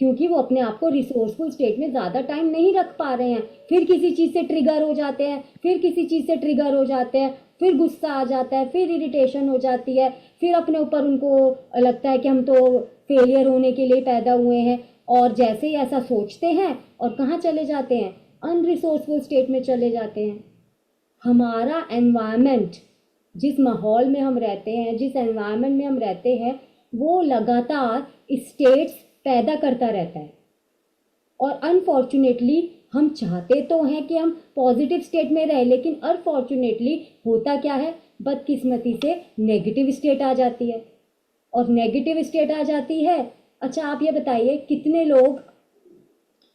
क्योंकि वो अपने आप को रिसोर्सफुल स्टेट में ज़्यादा टाइम नहीं रख पा रहे हैं। फिर किसी चीज़ से ट्रिगर हो जाते हैं, फिर किसी चीज़ से ट्रिगर हो जाते हैं, फिर गुस्सा आ जाता है, फिर इरिटेशन हो जाती है, फिर अपने ऊपर उनको लगता है कि हम तो फेलियर होने के लिए पैदा हुए हैं, और जैसे ही ऐसा सोचते हैं और कहाँ चले जाते हैं, अनरिसोर्सफुल स्टेट में चले जाते हैं। हमारा एनवायरनमेंट, जिस माहौल में हम रहते हैं, जिस एनवायरनमेंट में हम रहते हैं, वो लगातार स्टेट्स पैदा करता रहता है। और अनफॉर्चुनेटली हम चाहते तो हैं कि हम पॉजिटिव स्टेट में रहें, लेकिन अनफॉर्चुनेटली होता क्या है, बदकिस्मती से नेगेटिव स्टेट आ जाती है। और नेगेटिव स्टेट आ जाती है, अच्छा आप ये बताइए कितने लोग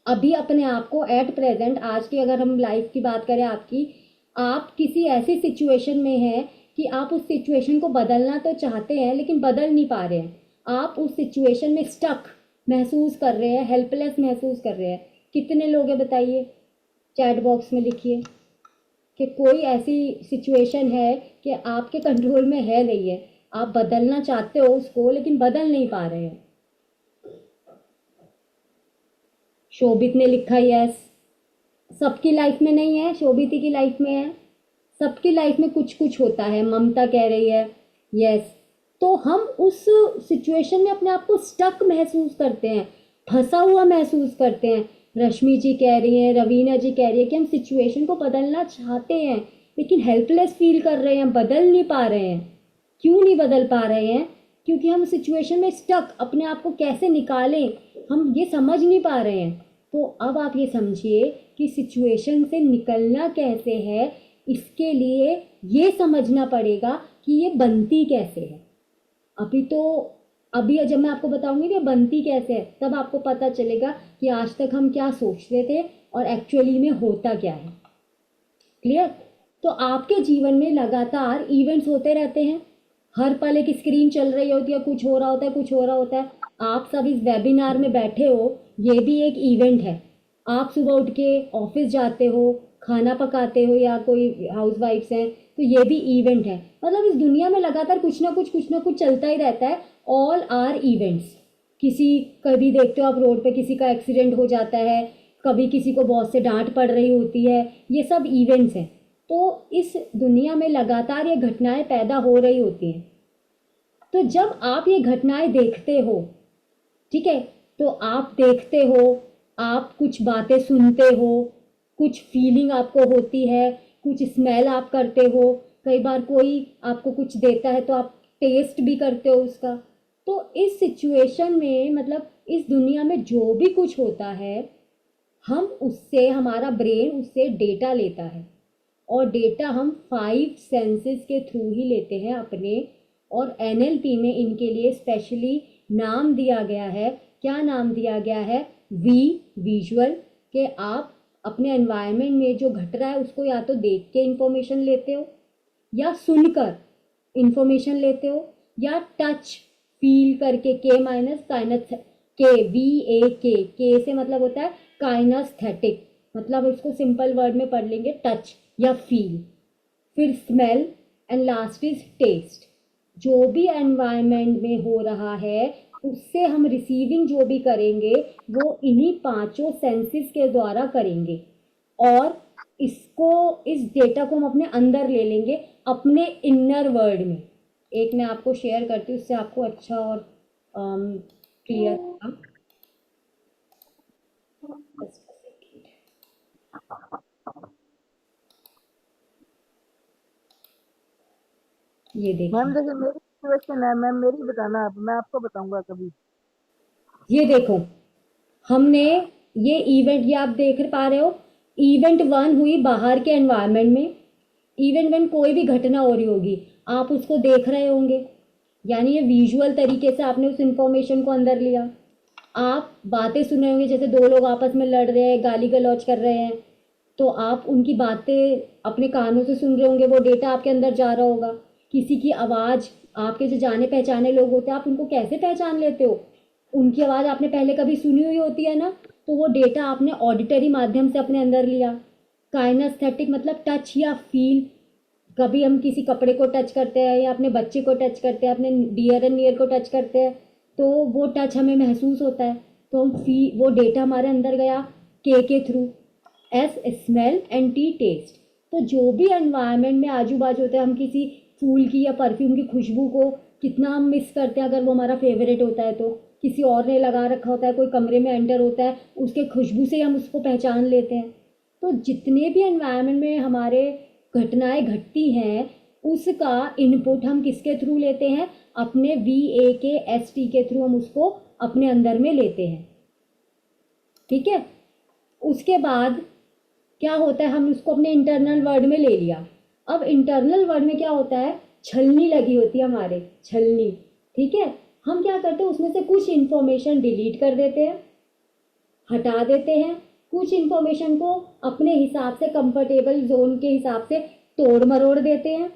अभी अपने आप को एट प्रेजेंट, आज की अगर हम लाइफ की बात करें आपकी, आप किसी ऐसी सिचुएशन में हैं कि आप उस सिचुएशन को बदलना तो चाहते हैं लेकिन बदल नहीं पा रहे हैं। आप उस सिचुएशन में स्टक महसूस कर रहे हैं, हेल्पलेस महसूस कर रहे हैं। कितने लोग हैं बताइए, चैट बॉक्स में लिखिए कि कोई ऐसी सिचुएशन है कि आपके कंट्रोल में है नहीं है, आप बदलना चाहते हो उसको लेकिन बदल नहीं पा रहे हैं। शोभित ने लिखा यस। सबकी लाइफ में नहीं है, शोभित की लाइफ में है। सबकी लाइफ में कुछ कुछ होता है। ममता कह रही है यस। तो हम उस सिचुएशन में अपने आप को स्टक महसूस करते हैं, फंसा हुआ महसूस करते हैं। रश्मि जी कह रही हैं, रवीना जी कह रही है कि हम सिचुएशन को बदलना चाहते हैं लेकिन हेल्पलेस फील कर रहे हैं, बदल नहीं पा रहे हैं। क्यों नहीं बदल पा रहे हैं? क्योंकि हम सिचुएशन में स्टक, अपने आप को कैसे निकालें हम ये समझ नहीं पा रहे हैं। तो अब आप ये समझिए कि सिचुएशन से निकलना कैसे है, इसके लिए ये समझना पड़ेगा कि ये बनती कैसे है। अभी जब मैं आपको बताऊंगी कि बनती कैसे है, तब आपको पता चलेगा कि आज तक हम क्या सोचते थे और एक्चुअली में होता क्या है। क्लियर? तो आपके जीवन में लगातार इवेंट्स होते रहते हैं। हर पल एक स्क्रीन चल रही होती है, कुछ हो रहा होता है, कुछ हो रहा होता है। आप सब इस वेबिनार में बैठे हो, ये भी एक इवेंट है। आप सुबह उठ के ऑफिस जाते हो, खाना पकाते हो, या कोई हाउसवाइफ्स हैं तो ये भी इवेंट है। मतलब इस दुनिया में लगातार कुछ ना कुछ चलता ही रहता है। All are events. कभी देखते हो आप रोड पे किसी का एक्सीडेंट हो जाता है, कभी किसी को बॉस से डांट पड़ रही होती है, ये सब इवेंट्स हैं। तो इस दुनिया में लगातार ये घटनाएं पैदा हो रही होती हैं। तो जब आप ये घटनाएं देखते हो, ठीक है, तो आप देखते हो, आप कुछ बातें सुनते हो, कुछ फीलिंग आपको होती है, कुछ स्मेल आप करते हो, कई बार कोई आपको कुछ देता है तो आप टेस्ट भी करते हो उसका। तो इस सिचुएशन में, मतलब इस दुनिया में जो भी कुछ होता है, हम उससे, हमारा ब्रेन उससे डेटा लेता है, और डेटा हम 5 सेंसेस के थ्रू ही लेते हैं अपने। और एनएलपी में इनके लिए स्पेशली नाम दिया गया है। क्या नाम दिया गया है? विजुअल। के आप अपने एनवायरनमेंट में जो घट रहा है उसको या तो देख के इंफॉर्मेशन लेते हो, या सुनकर इंफॉर्मेशन लेते हो, या टच फील करके। के माइनस काइनस, के से मतलब होता है काइनेस्थेटिक, मतलब इसको सिंपल वर्ड में पढ़ लेंगे, टच या फील। फिर smell, and last is taste. जो भी एनवायरनमेंट में हो रहा है उससे हम रिसीविंग जो भी करेंगे वो इन्हीं 5 सेंसेस के द्वारा करेंगे, और इस डेटा को हम अपने अंदर ले लेंगे, अपने इनर वर्ल्ड में। एक मैं आपको शेयर करती हूँ, उससे आपको अच्छा और क्लियर होगा। ये मैम देखिए, जैसे मेरी सिचुएशन है मैम, मेरी बताना आप, मैं आपको बताऊंगा कभी। ये देखो, हमने ये इवेंट, ये आप देख पा रहे हो, इवेंट 1 हुई बाहर के एनवायरनमेंट में। इवेंट 1 कोई भी घटना हो रही होगी, आप उसको देख रहे होंगे, यानी ये विजुअल तरीके से आपने उस इंफॉर्मेशन को अंदर लिया। आप बातें सुन रहे होंगे, जैसे 2 लोग आपस में लड़ रहे हैं, गाली गलौज कर रहे हैं, तो आप उनकी बातें अपने कानों से सुन रहे होंगे, वो डेटा आपके अंदर जा रहा होगा। किसी की आवाज़, आपके जो जाने पहचाने लोग होते हैं, आप उनको कैसे पहचान लेते हो? उनकी आवाज़ आपने पहले कभी सुनी हुई होती है ना, तो वो डेटा आपने ऑडिटरी माध्यम से अपने अंदर लिया। काइनेस्थेटिक मतलब टच या फील। कभी हम किसी कपड़े को टच करते हैं, या अपने बच्चे को टच करते हैं, अपने डियर एंड नियर को टच करते हैं, तो वो टच हमें महसूस होता है। तो हम वो डेटा हमारे अंदर गया के through, S smell and T taste. तो जो भी एनवायरनमेंट में आजू बाजू होता है, हम किसी फूल की या परफ्यूम की खुशबू को कितना हम मिस करते हैं अगर वो हमारा फेवरेट होता है, तो किसी और ने लगा रखा होता है, कोई कमरे में एंटर होता है, उसके खुशबू से हम उसको पहचान लेते हैं। तो जितने भी एनवायरनमेंट में हमारे घटनाएं घटती हैं, उसका इनपुट हम किसके थ्रू लेते हैं? अपने VAKST के थ्रू हम उसको अपने अंदर में लेते हैं। ठीक है, उसके बाद क्या होता है, हम उसको अपने इंटरनल वर्ड में ले लिया। अब इंटरनल वर्ड में क्या होता है, छलनी लगी होती है हमारे, छलनी। ठीक है, हम क्या करते हैं, उसमें से कुछ इन्फॉर्मेशन डिलीट कर देते हैं, हटा देते हैं, कुछ इन्फॉर्मेशन को अपने हिसाब से कंफर्टेबल जोन के हिसाब से तोड़ मरोड़ देते हैं।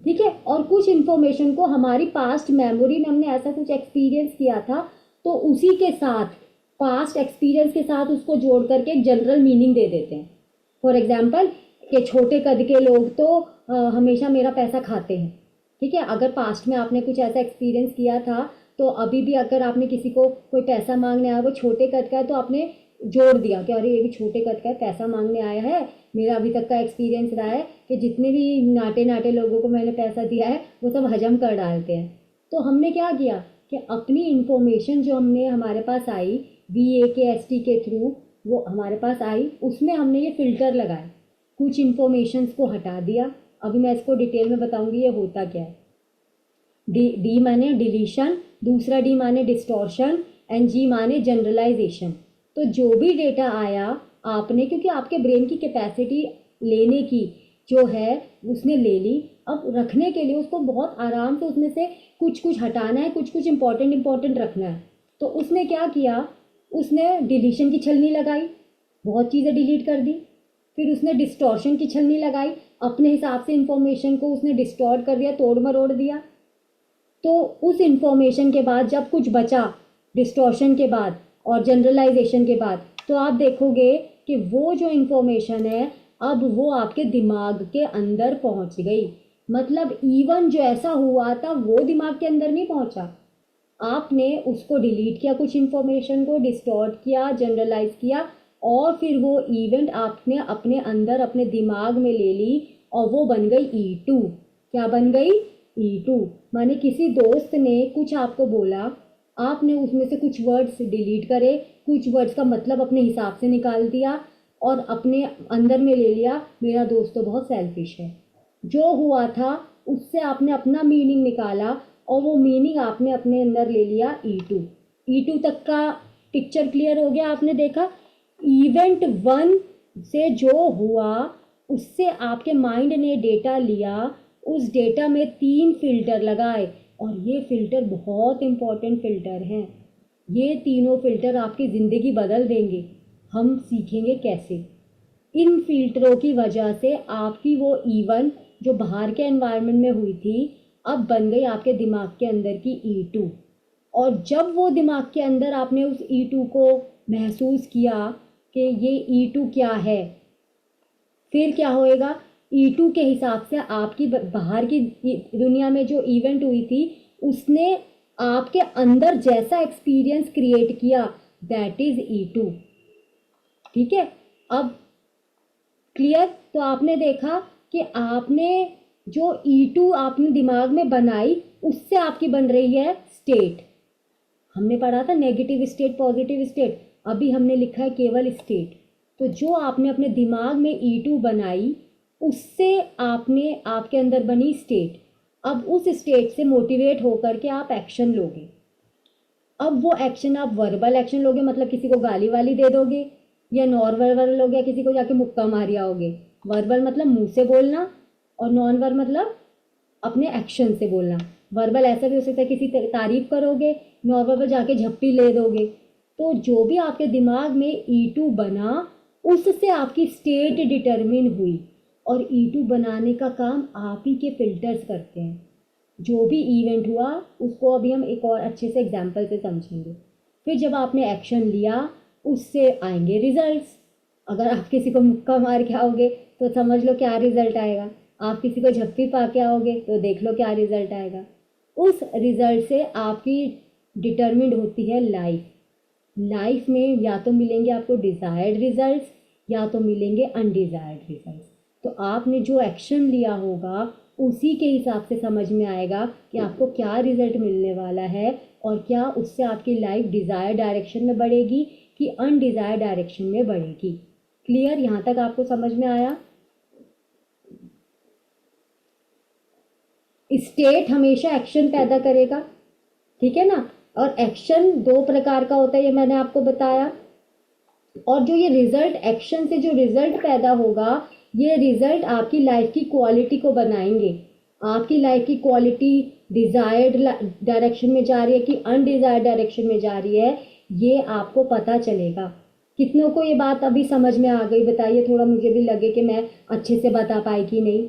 ठीक है, और कुछ इन्फॉर्मेशन को हमारी पास्ट मेमोरी में हमने ऐसा कुछ एक्सपीरियंस किया था, तो उसी के साथ, पास्ट एक्सपीरियंस के साथ उसको जोड़ करके एक जनरल मीनिंग दे देते हैं। फॉर एग्जाम्पल कि छोटे कद के लोग तो हमेशा मेरा पैसा खाते हैं। ठीक है, अगर पास्ट में आपने कुछ ऐसा एक्सपीरियंस किया था, तो अभी भी अगर आपने किसी को कोई पैसा मांगने आया, वो छोटे कद का है, तो आपने जोड़ दिया कि अरे ये भी छोटे कद का है, पैसा मांगने आया है। मेरा अभी तक का एक्सपीरियंस रहा है कि जितने भी नाटे नाटे लोगों को मैंने पैसा दिया है, वो सब हजम कर डालते हैं। तो हमने क्या किया कि अपनी इंफॉर्मेशन जो हमने हमारे पास आई VAKST के थ्रू, वो हमारे पास आई, उसमें हमने ये फ़िल्टर लगाए, कुछ इन्फॉर्मेशंस को हटा दिया। अभी मैं इसको डिटेल में बताऊंगी ये होता क्या है। डी माने डिलीशन, दूसरा डी माने डिस्टॉर्शन एंड जी माने जनरलाइजेशन। तो जो भी डेटा आया आपने, क्योंकि आपके ब्रेन की कैपेसिटी लेने की जो है उसने ले ली, अब रखने के लिए उसको बहुत आराम से उसमें से कुछ कुछ हटाना है, कुछ कुछ इंपॉर्टेंट रखना है। तो उसने क्या किया, उसने डिलीशन की छलनी लगाई, बहुत चीज़ें डिलीट कर दी। फिर उसने डिस्टॉर्शन की छलनी लगाई, अपने हिसाब से इंफॉर्मेशन को उसने डिस्टॉर्ट कर दिया, तोड़ मरोड़ दिया। तो उस इंफॉर्मेशन के बाद जब कुछ बचा डिस्टॉर्शन के बाद और जनरलाइजेशन के बाद, तो आप देखोगे कि वो जो इंफॉर्मेशन है अब वो आपके दिमाग के अंदर पहुंच गई। मतलब इवन जो ऐसा हुआ था वो दिमाग के अंदर नहीं पहुंचा, आपने उसको डिलीट किया, कुछ इंफॉर्मेशन को डिस्टॉर्ट किया, जनरलाइज किया, और फिर वो इवेंट आपने अपने अंदर अपने दिमाग में ले ली और वो बन गई E2। क्या बन गई? E2। माने किसी दोस्त ने कुछ आपको बोला, आपने उसमें से कुछ वर्ड्स डिलीट करे, कुछ वर्ड्स का मतलब अपने हिसाब से निकाल दिया और अपने अंदर में ले लिया, मेरा दोस्त तो बहुत सेल्फिश है। जो हुआ था उससे आपने अपना मीनिंग निकाला और वो मीनिंग आपने अपने अंदर ले लिया E2। E2 तक का पिक्चर क्लियर हो गया? आपने देखा इवेंट 1 से जो हुआ उससे आपके माइंड ने डेटा लिया, उस डेटा में 3 फिल्टर लगाए, और ये फिल्टर बहुत इंपॉर्टेंट फिल्टर हैं। ये तीनों फिल्टर आपकी ज़िंदगी बदल देंगे। हम सीखेंगे कैसे। इन फिल्टरों की वजह से आपकी वो इवेंट जो बाहर के एनवायरनमेंट में हुई थी अब बन गई आपके दिमाग के अंदर की E2। और जब वो दिमाग के अंदर आपने उस E2 को महसूस किया कि ये E2 क्या है, फिर क्या होएगा, E2 के हिसाब से आपकी बाहर की दुनिया में जो इवेंट हुई थी उसने आपके अंदर जैसा एक्सपीरियंस क्रिएट किया, दैट इज E2। ठीक है, अब क्लियर? तो आपने देखा कि आपने जो E2 आपने दिमाग में बनाई उससे आपकी बन रही है स्टेट। हमने पढ़ा था नेगेटिव स्टेट, पॉजिटिव स्टेट, अभी हमने लिखा है केवल स्टेट। तो जो आपने अपने दिमाग में E2 बनाई उससे आपने आपके अंदर बनी स्टेट। अब उस स्टेट से मोटिवेट होकर के आप एक्शन लोगे। अब वो एक्शन आप वर्बल एक्शन लोगे, मतलब किसी को गाली वाली दे दोगे, या नॉन वर्बल लोगे, या किसी को जाके मुक्का मार आओगे। वर्बल मतलब मुंह से बोलना और नॉन वर्बल मतलब अपने एक्शन से बोलना। वर्बल ऐसा भी हो सकता है किसी तारीफ करोगे, नॉन वर्बल जाके झप्पी ले दोगे। तो जो भी आपके दिमाग में E2 बना उससे आपकी स्टेट डिटरमिन हुई, और E2 बनाने का काम आप ही के फिल्टर्स करते हैं। जो भी इवेंट हुआ उसको अभी हम एक और अच्छे से एग्जाम्पल से समझेंगे। फिर जब आपने एक्शन लिया उससे आएंगे रिजल्ट्स। अगर आप किसी को मुक्का मार के आओगे तो समझ लो क्या रिजल्ट आएगा, आप किसी को झप्पी पा के आओगे तो देख लो क्या रिजल्ट आएगा। उस रिजल्ट से आपकी डिटरमिन्ड होती है लाइफ। लाइफ में या तो मिलेंगे आपको डिज़ायर्ड रिजल्ट्स या तो मिलेंगे अनडिज़ायर्ड रिजल्ट्स। तो आपने जो एक्शन लिया होगा उसी के हिसाब से समझ में आएगा कि आपको क्या रिजल्ट मिलने वाला है और क्या उससे आपकी लाइफ डिज़ायर डायरेक्शन में बढ़ेगी कि अनडिज़ायर्ड डायरेक्शन में बढ़ेगी। क्लियर? यहाँ तक आपको समझ में आया? स्टेट हमेशा एक्शन पैदा करेगा, ठीक है ना। और एक्शन दो प्रकार का होता है, ये मैंने आपको बताया। और जो ये रिजल्ट, एक्शन से जो रिजल्ट पैदा होगा, ये रिजल्ट आपकी लाइफ की क्वालिटी को बनाएंगे। आपकी लाइफ की क्वालिटी डिजायर्ड डायरेक्शन में जा रही है कि अनडिजायर्ड डायरेक्शन में जा रही है, ये आपको पता चलेगा। कितनों को ये बात अभी समझ में आ गई? बताइए, थोड़ा मुझे भी लगे कि मैं अच्छे से बता पाई कि नहीं।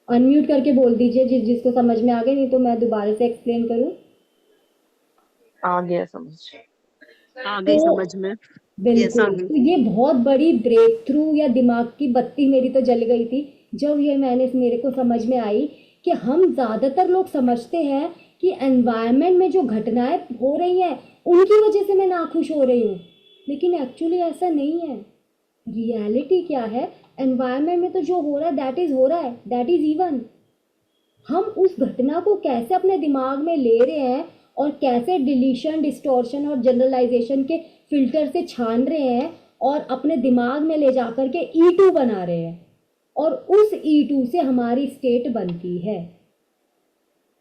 अनम्यूट करके बोल दीजिए जिसको समझ में आ गई, नहीं तो मैं दोबारा से एक्सप्लेन करूं। आ गया समझ। आ गई तो समझ में। यस, आ बिल्कुल, गई। तो ये बहुत बड़ी ब्रेक थ्रू या दिमाग की बत्ती मेरी तो जल गई थी जब ये मेरे को समझ में आई कि हम ज़्यादातर लोग समझते हैं कि एनवायरनमेंट में जो घटनाएं हो रही हैं उनकी वजह से मैं नाखुश हो रही हूँ, लेकिन एक्चुअली ऐसा नहीं है। रियलिटी क्या है? एनवायरनमेंट में तो जो हो रहा है दैट इज़ हो रहा है, दैट इज़ इवन। हम उस घटना को कैसे अपने दिमाग में ले रहे हैं और कैसे डिलीशन, डिस्टॉर्शन और जनरलाइजेशन के फिल्टर से छान रहे हैं और अपने दिमाग में ले जा कर के E2 बना रहे हैं, और उस E2 से हमारी स्टेट बनती है।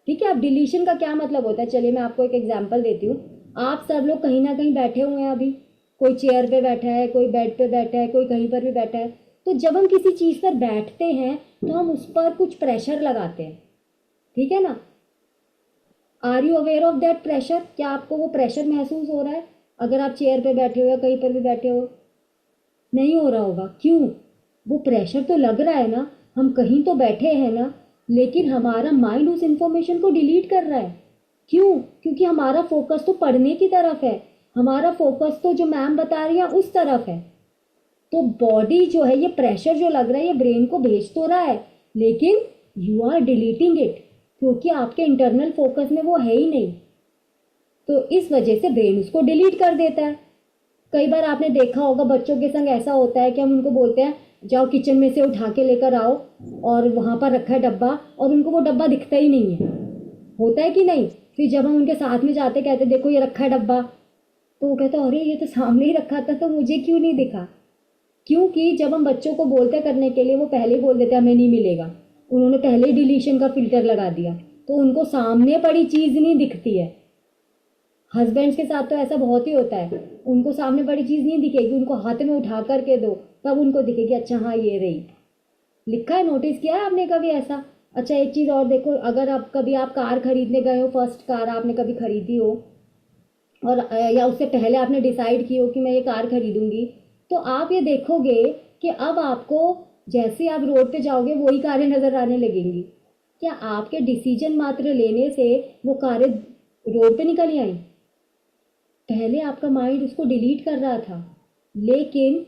ठीक है? अब डिलीशन का क्या मतलब होता है, चलिए मैं आपको एक एग्जांपल देती हूँ। आप सब लोग कहीं ना कहीं बैठे हुए हैं, अभी कोई चेयर पे बैठा है, कोई बेड पे बैठा है, कोई कहीं पर भी बैठा है। तो जब हम किसी चीज़ पर बैठते हैं तो हम उस पर कुछ प्रेशर लगाते हैं, ठीक है ना। Are you aware of that pressure? क्या आपको वो प्रेशर महसूस हो रहा है? अगर आप चेयर पे बैठे हो या कहीं पर भी बैठे हो, नहीं हो रहा होगा। क्यों? वो प्रेशर तो लग रहा है ना, हम कहीं तो बैठे हैं ना, लेकिन हमारा माइंड उस इंफॉर्मेशन को डिलीट कर रहा है। क्यों? क्योंकि हमारा फोकस तो पढ़ने की तरफ है, हमारा फोकस तो जो मैम बता रही है उस तरफ है। तो बॉडी जो है, ये प्रेशर जो लग रहा है ये ब्रेन को भेज तो रहा है, लेकिन यू आर डिलीटिंग इट, क्योंकि आपके इंटरनल फोकस में वो है ही नहीं। तो इस वजह से ब्रेन उसको डिलीट कर देता है। कई बार आपने देखा होगा बच्चों के संग ऐसा होता है कि हम उनको बोलते हैं जाओ किचन में से उठा के लेकर आओ, और वहाँ पर रखा है डब्बा और उनको वो डब्बा दिखता ही नहीं है। होता है कि नहीं? फिर जब हम उनके साथ में जाते कहते देखो ये रखा है डब्बा, तो वो कहते अरे ये तो सामने ही रखा था, तो मुझे क्यों नहीं दिखा? क्योंकि जब हम बच्चों को बोलते करने के लिए वो पहले ही बोल देते हमें नहीं मिलेगा, उन्होंने पहले ही डिलीशन का फिल्टर लगा दिया, तो उनको सामने पड़ी चीज़ नहीं दिखती है। हस्बैंड्स के साथ तो ऐसा बहुत ही होता है, उनको सामने पड़ी चीज़ नहीं दिखेगी, उनको हाथ में उठा करके दो तब उनको दिखेगी, अच्छा हाँ ये रही। लिखा है, नोटिस किया है आपने कभी ऐसा? अच्छा एक चीज़ और देखो, अगर आप कभी आप कार खरीदने गए हो, फर्स्ट कार आपने कभी खरीदी हो, और या उससे पहले आपने डिसाइड की हो कि मैं ये कार खरीदूंगी, तो आप ये देखोगे कि अब आपको जैसे आप रोड पे जाओगे वही कारें नज़र आने लगेंगी। क्या आपके डिसीजन मात्र लेने से वो कारें रोड पे निकल आई? पहले आपका माइंड उसको डिलीट कर रहा था, लेकिन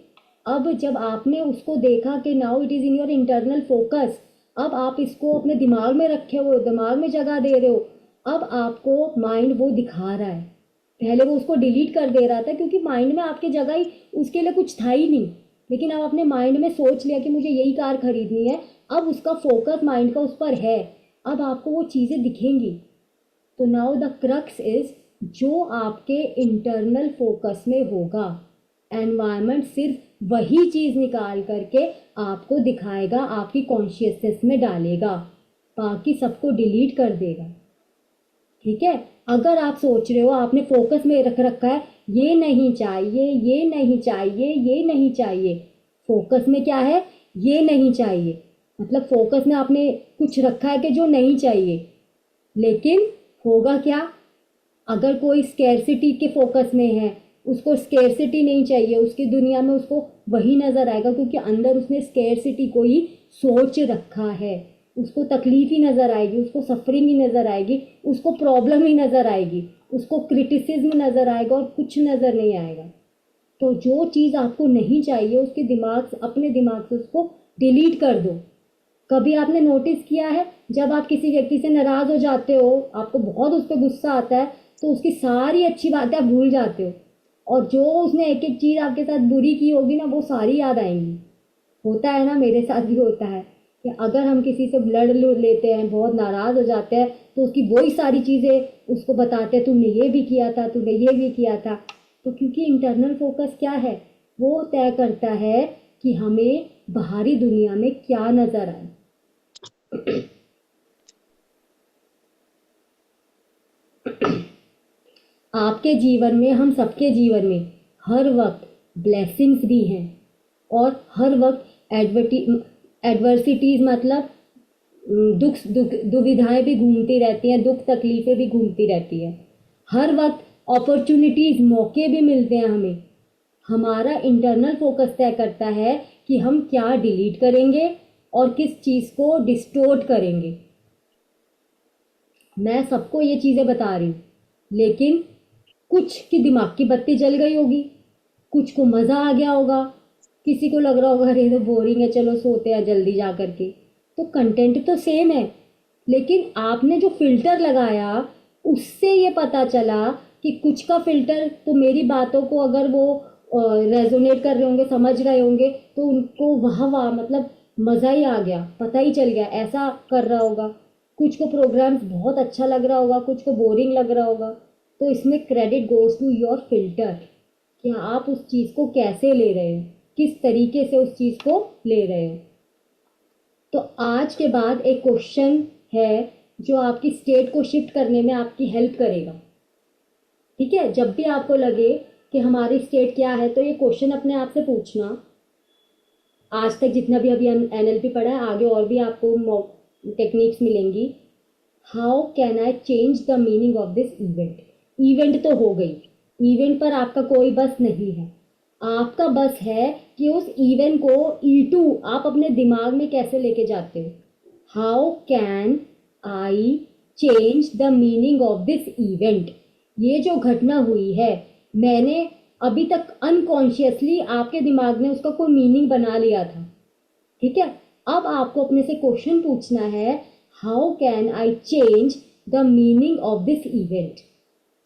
अब जब आपने उसको देखा कि now it is in your internal focus, अब आप इसको अपने दिमाग में रखे हो, दिमाग में जगह दे रहे हो, अब आपको माइंड वो दिखा रहा है। पहले वो उसको डिलीट कर दे रहा था क्योंकि माइंड में आपकी जगह ही उसके लिए कुछ था ही नहीं, लेकिन अब अपने माइंड में सोच लिया कि मुझे यही कार खरीदनी है, अब उसका फोकस माइंड का उस पर है, अब आपको वो चीज़ें दिखेंगी। तो नाउ द क्रक्स इज, जो आपके इंटरनल फोकस में होगा, एनवायरनमेंट सिर्फ वही चीज़ निकाल करके आपको दिखाएगा, आपकी कॉन्शियसनेस में डालेगा, बाकी सबको डिलीट कर देगा। ठीक है? अगर आप सोच रहे हो, आपने फोकस में रख रखा है ये नहीं चाहिए, ये नहीं चाहिए, ये नहीं चाहिए, फोकस में क्या है? ये नहीं चाहिए, मतलब फोकस में आपने कुछ रखा है कि जो नहीं चाहिए। लेकिन होगा क्या? अगर कोई स्केर्सिटी के फोकस में है, उसको स्केर्सिटी नहीं चाहिए, उसकी दुनिया में उसको वही नज़र आएगा, क्योंकि अंदर उसने स्केर्सिटी को ही सोच रखा है, उसको तकलीफ ही नज़र आएगी, उसको सफरिंग ही नज़र आएगी, उसको प्रॉब्लम ही नज़र आएगी, उसको क्रिटिसिज्म नज़र आएगा और कुछ नज़र नहीं आएगा। तो जो चीज़ आपको नहीं चाहिए उसके दिमाग से, अपने दिमाग से उसको डिलीट कर दो। कभी आपने नोटिस किया है जब आप किसी व्यक्ति से नाराज हो जाते हो, आपको बहुत उस पर गुस्सा आता है, तो उसकी सारी अच्छी बातें आप भूल जाते हो, और जो उसने एक एक चीज़ आपके साथ बुरी की होगी ना, वो सारी याद आएंगी। होता है ना, मेरे साथ भी होता है कि अगर हम किसी से लड़ लेते हैं, बहुत नाराज हो जाते हैं, तो उसकी वही सारी चीज़ें उसको बताते हैं, तुमने ये भी किया था, तुमने ये भी किया था। तो क्योंकि इंटरनल फोकस क्या है, वो तय करता है कि हमें बाहरी दुनिया में क्या नजर आए। आपके जीवन में, हम सबके जीवन में हर वक्त ब्लेसिंग्स भी हैं, और हर वक्त एडवर्सिटीज मतलब दुविधाएं भी घूमती रहती हैं, दुख तकलीफें भी घूमती रहती हैं। हर वक्त अपॉर्चुनिटीज, मौके भी मिलते हैं हमें। हमारा इंटरनल फोकस तय करता है कि हम क्या डिलीट करेंगे और किस चीज़ को डिस्टोर्ट करेंगे। मैं सबको ये चीज़ें बता रही हूँ, लेकिन कुछ की दिमाग की बत्ती जल गई होगी, कुछ को मज़ा आ गया होगा, किसी को लग रहा होगा अरे तो बोरिंग है, चलो सोते हैं जल्दी जा करके। तो कंटेंट तो सेम है, लेकिन आपने जो फिल्टर लगाया उससे ये पता चला कि कुछ का फिल्टर तो मेरी बातों को अगर वो रेजोनेट कर रहे होंगे, समझ रहे होंगे, तो उनको वाह वाह मतलब मज़ा ही आ गया, पता ही चल गया, ऐसा कर रहा होगा। कुछ को प्रोग्राम्स बहुत अच्छा लग रहा होगा, कुछ को बोरिंग लग रहा होगा। तो इसमें credit goes to your filter कि आप उस चीज़ को कैसे ले रहे हो, किस तरीके से उस चीज़ को ले रहे हो। तो आज के बाद एक क्वेश्चन है जो आपकी स्टेट को शिफ्ट करने में आपकी हेल्प करेगा। ठीक है, जब भी आपको लगे कि हमारी स्टेट क्या है, तो ये क्वेश्चन अपने आप से पूछना। आज तक जितना भी अभी एनएलपी पढ़ा है, आगे और भी आपको टेक्निक्स मिलेंगी। How can I change the meaning of this event. Event तो हो गई, इवेंट पर आपका कोई बस नहीं है। आपका बस है कि उस इवेंट को E2 आप अपने दिमाग में कैसे लेके जाते हो। How can I change the meaning of this event. ये जो घटना हुई है, मैंने अभी तक अनकॉन्शियसली आपके दिमाग में उसका कोई मीनिंग बना लिया था। ठीक है, अब आपको अपने से क्वेश्चन पूछना है, how can I change the meaning of this event.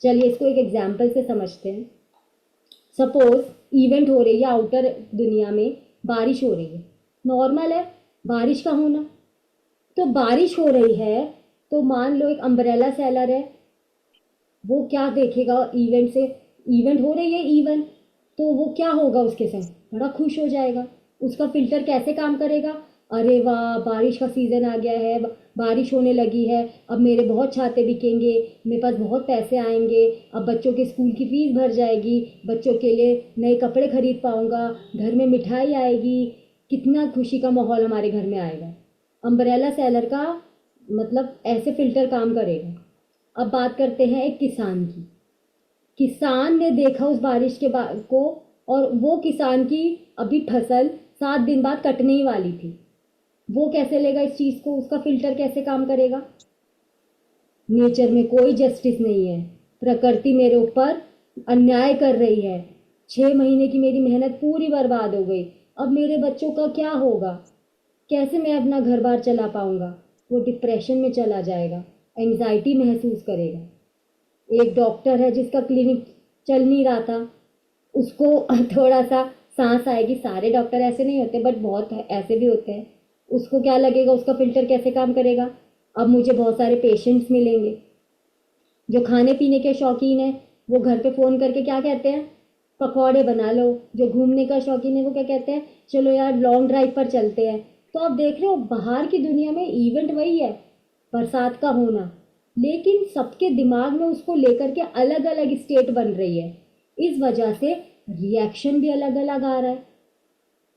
चलिए इसको एक एग्जाम्पल से समझते हैं। सपोज इवेंट हो रही है आउटर दुनिया में, बारिश हो रही है, नॉर्मल है बारिश का होना। तो बारिश हो रही है, तो मान लो एक अम्ब्रेला सेलर है, वो क्या देखेगा इवेंट से, इवेंट हो रही है इवेंट, तो वो क्या होगा उसके संग, बड़ा खुश हो जाएगा। उसका फिल्टर कैसे काम करेगा, अरे वाह बारिश का सीज़न आ गया है, बारिश होने लगी है, अब मेरे बहुत छाते बिकेंगे, मेरे पास बहुत पैसे आएंगे, अब बच्चों के स्कूल की फीस भर जाएगी, बच्चों के लिए नए कपड़े खरीद पाऊंगा, घर में मिठाई आएगी, कितना खुशी का माहौल हमारे घर में आएगा। अम्ब्रेला सेलर का मतलब ऐसे फिल्टर काम करेगा। अब बात करते हैं एक किसान की। किसान ने देखा उस बारिश के बाद को, और वो किसान की अभी फसल 7 दिन बाद कटने ही वाली थी। वो कैसे लेगा इस चीज़ को, उसका फिल्टर कैसे काम करेगा। नेचर में कोई जस्टिस नहीं है, प्रकृति मेरे ऊपर अन्याय कर रही है, 6 महीने की मेरी मेहनत पूरी बर्बाद हो गई, अब मेरे बच्चों का क्या होगा, कैसे मैं अपना घर बार चला पाऊंगा। वो डिप्रेशन में चला जाएगा, एंजाइटी महसूस करेगा। एक डॉक्टर है जिसका क्लिनिक चल नहीं रहा था, उसको थोड़ा सा सांस आएगी, सारे डॉक्टर ऐसे नहीं होते बट बहुत ऐसे भी होते हैं, उसको क्या लगेगा, उसका फिल्टर कैसे काम करेगा, अब मुझे बहुत सारे पेशेंट्स मिलेंगे। जो खाने पीने के शौकीन है वो घर पे फ़ोन करके क्या कहते हैं, पकौड़े बना लो। जो घूमने का शौकीन है वो क्या कहते हैं, चलो यार लॉन्ग ड्राइव पर चलते हैं। तो आप देख रहे हो बाहर की दुनिया में इवेंट वही है, बरसात का होना, लेकिन सबके दिमाग में उसको लेकर के अलग अलग स्टेट बन रही है। इस वजह से रिएक्शन भी अलग अलग आ रहा है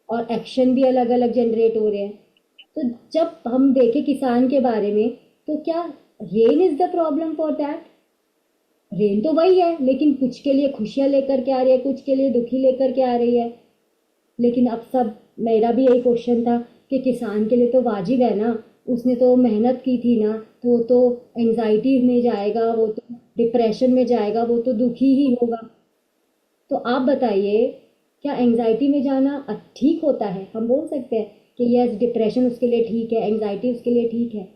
और एक्शन भी अलग अलग जनरेट हो रहे हैं। तो जब हम देखें किसान के बारे में, तो क्या rain is the problem for that. Rain तो वही है, लेकिन कुछ के लिए खुशियाँ लेकर के आ रही है, कुछ के लिए दुखी लेकर के आ रही है। लेकिन अब सब, मेरा भी यही क्वेश्चन था कि किसान के लिए तो वाजिब है ना, उसने तो मेहनत की थी ना, तो वो तो एंजाइटी में जाएगा, वो तो डिप्रेशन में जाएगा, वो तो दुखी ही होगा। तो आप बताइए, क्या एंजाइटी में जाना ठीक होता है। हम बोल सकते हैं कि यस डिप्रेशन उसके लिए ठीक है, एंजाइटी उसके लिए ठीक है?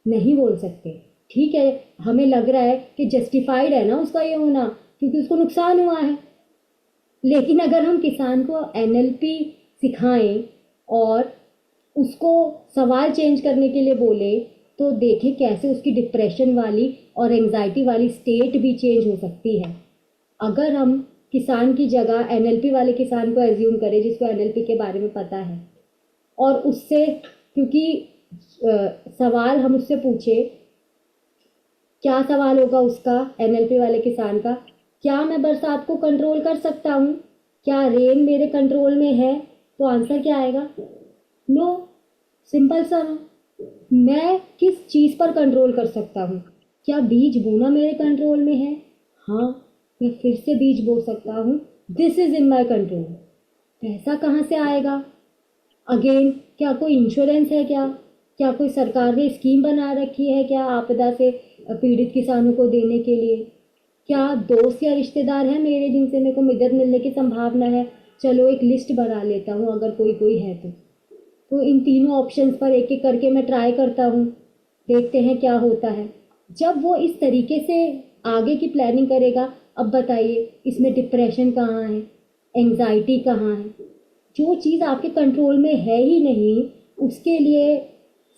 नहीं बोल सकते। ठीक है, हमें लग रहा है कि जस्टिफाइड है ना उसका ये होना, क्योंकि उसको नुकसान हुआ है। लेकिन अगर हम किसान को एनएलपी सिखाएं और उसको सवाल चेंज करने के लिए बोले, तो देखें कैसे उसकी डिप्रेशन वाली और एंजाइटी वाली स्टेट भी चेंज हो सकती है। अगर हम किसान की जगह एनएलपी वाले किसान को एज्यूम करें जिसको एनएलपी के बारे में पता है, और उससे, क्योंकि सवाल हम उससे पूछे, क्या सवाल होगा उसका एनएलपी वाले किसान का? क्या मैं बरसात को कंट्रोल कर सकता हूँ? क्या रेन मेरे कंट्रोल में है? तो आंसर क्या आएगा? नो। सिंपल सा ना। मैं किस चीज़ पर कंट्रोल कर सकता हूँ? क्या बीज बोना मेरे कंट्रोल में है? हाँ, मैं फिर से बीज बो सकता हूँ, this is in my control. पैसा कहाँ से आएगा? अगेन, क्या कोई इंश्योरेंस है क्या? क्या कोई सरकार ने स्कीम बना रखी है क्या आपदा से पीड़ित किसानों को देने के लिए? क्या दोस्त या रिश्तेदार हैं मेरे जिनसे मेरे को मदद मिलने की संभावना है? चलो एक लिस्ट बना लेता हूँ अगर कोई कोई है तो इन तीनों ऑप्शंस पर एक एक करके मैं ट्राई करता हूँ, देखते हैं क्या होता है। जब वो इस तरीके से आगे की प्लानिंग करेगा, अब बताइए इसमें डिप्रेशन कहाँ है, एंजाइटी कहाँ है? जो चीज़ आपके कंट्रोल में है ही नहीं, उसके लिए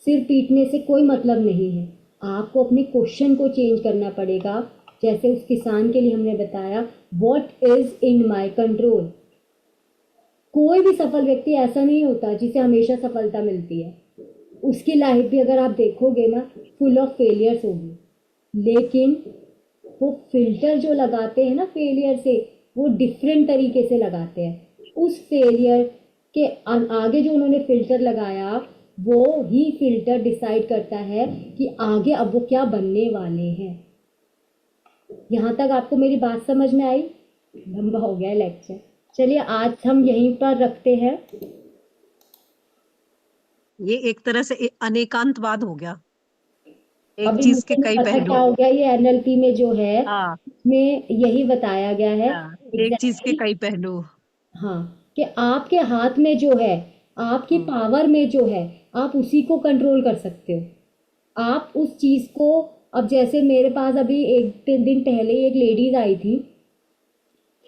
सिर पीटने से कोई मतलब नहीं है। आपको अपने क्वेश्चन को चेंज करना पड़ेगा। जैसे उस किसान के लिए हमने बताया, what is in my control. कोई भी सफल व्यक्ति ऐसा नहीं होता जिसे हमेशा सफलता मिलती है। उसकी लाइफ भी अगर आप देखोगे ना, फुल ऑफ फेलियर्स होगी, लेकिन वो फिल्टर जो लगाते हैं ना फेलियर से, वो डिफरेंट तरीके से लगाते हैं। उस फेलियर के आगे जो उन्होंने फिल्टर लगाया, वो ही फिल्टर डिसाइड करता है कि आगे अब वो क्या बनने वाले हैं। यहाँ तक आपको मेरी बात समझ में आई? लंबा हो गया लेक्चर, चलिए आज हम यहीं पर रखते हैं। ये एक तरह से अनेकांतवाद हो गया, एक अभी चीज के मुझे नहीं कई पता क्या पहलू। हो गया, ये एनएलपी में जो है हाँ में यही बताया गया है हाँ, एक चीज के एग्जैक्टली। कई पहलू। हाँ, कि आपके हाथ में जो है, आपकी हम्म, पावर में जो है, आप उसी को कंट्रोल कर सकते हो। आप उस चीज़ को, अब जैसे मेरे पास अभी एक दिन पहले एक लेडीज आई थी,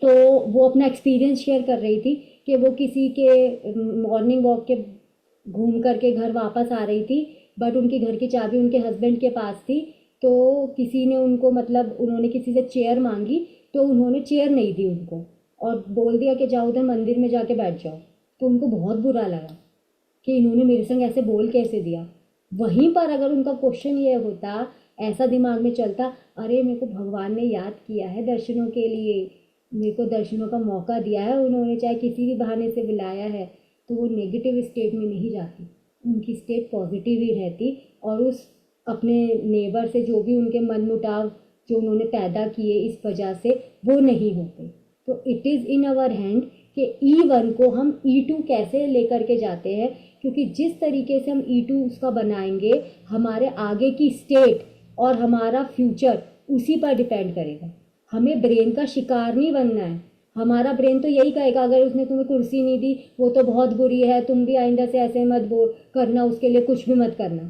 तो वो अपना एक्सपीरियंस शेयर कर रही थी कि वो किसी के मॉर्निंग वॉक के घूम करके घर वापस आ रही थी, बट उनके घर की चाबी उनके हस्बैंड के पास थी। तो किसी ने उनको, मतलब उन्होंने किसी से चेयर मांगी, तो उन्होंने चेयर नहीं दी उनको, और बोल दिया कि जाओ उधर मंदिर में जाके बैठ जाओ। तो उनको बहुत बुरा लगा कि इन्होंने मेरे संग ऐसे बोल कैसे दिया। वहीं पर अगर उनका क्वेश्चन ये होता, ऐसा दिमाग में चलता, अरे मेरे को भगवान ने याद किया है दर्शनों के लिए, मेरे को दर्शनों का मौका दिया है उन्होंने, चाहे किसी भी बहाने से बुलाया है, तो वो नेगेटिव स्टेट में नहीं जाती, उनकी स्टेट पॉजिटिव ही रहती। और उस अपने नेबर से जो भी उनके मनमुटाव जो उन्होंने पैदा किए इस वजह से, वो नहीं होते। तो it is in our hand कि E1 को हम E2 कैसे लेकर के जाते हैं, क्योंकि जिस तरीके से हम E2 उसका बनाएंगे, हमारे आगे की स्टेट और हमारा फ्यूचर उसी पर डिपेंड करेगा। हमें ब्रेन का शिकार नहीं बनना है। हमारा ब्रेन तो यही कहेगा, अगर उसने तुम्हें कुर्सी नहीं दी वो तो बहुत बुरी है, तुम भी आइंदा से ऐसे मत बोल करना, उसके लिए कुछ भी मत करना।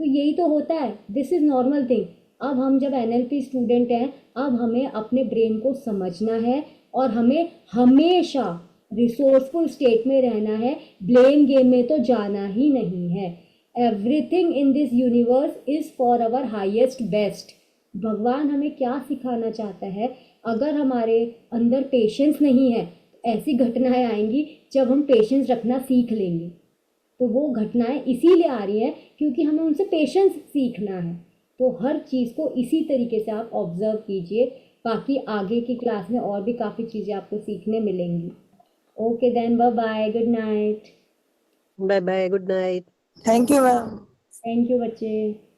तो यही तो होता है, दिस इज़ नॉर्मल थिंग। अब हम जब एनएलपी स्टूडेंट हैं, अब हमें अपने ब्रेन को समझना है और हमें हमेशा रिसोर्सफुल स्टेट में रहना है। ब्लेम गेम में तो जाना ही नहीं है। Everything in this universe is for our highest best. भगवान हमें क्या सिखाना चाहता है? अगर हमारे अंदर पेशेंस नहीं है, ऐसी घटनाएं आएंगी जब हम पेशेंस रखना सीख लेंगे। तो वो घटनाएं इसीलिए आ रही हैं क्योंकि हमें उनसे पेशेंस सीखना है। तो हर चीज़ को इसी तरीके से आप ऑब्जर्व कीजिए। बाकी आगे की क्लास में और भी काफ़ी चीज़ें आपको सीखने मिलेंगी। Okay then, bye bye, good night. Bye bye, good night. Thank you ma'am. Thank you बच्चे।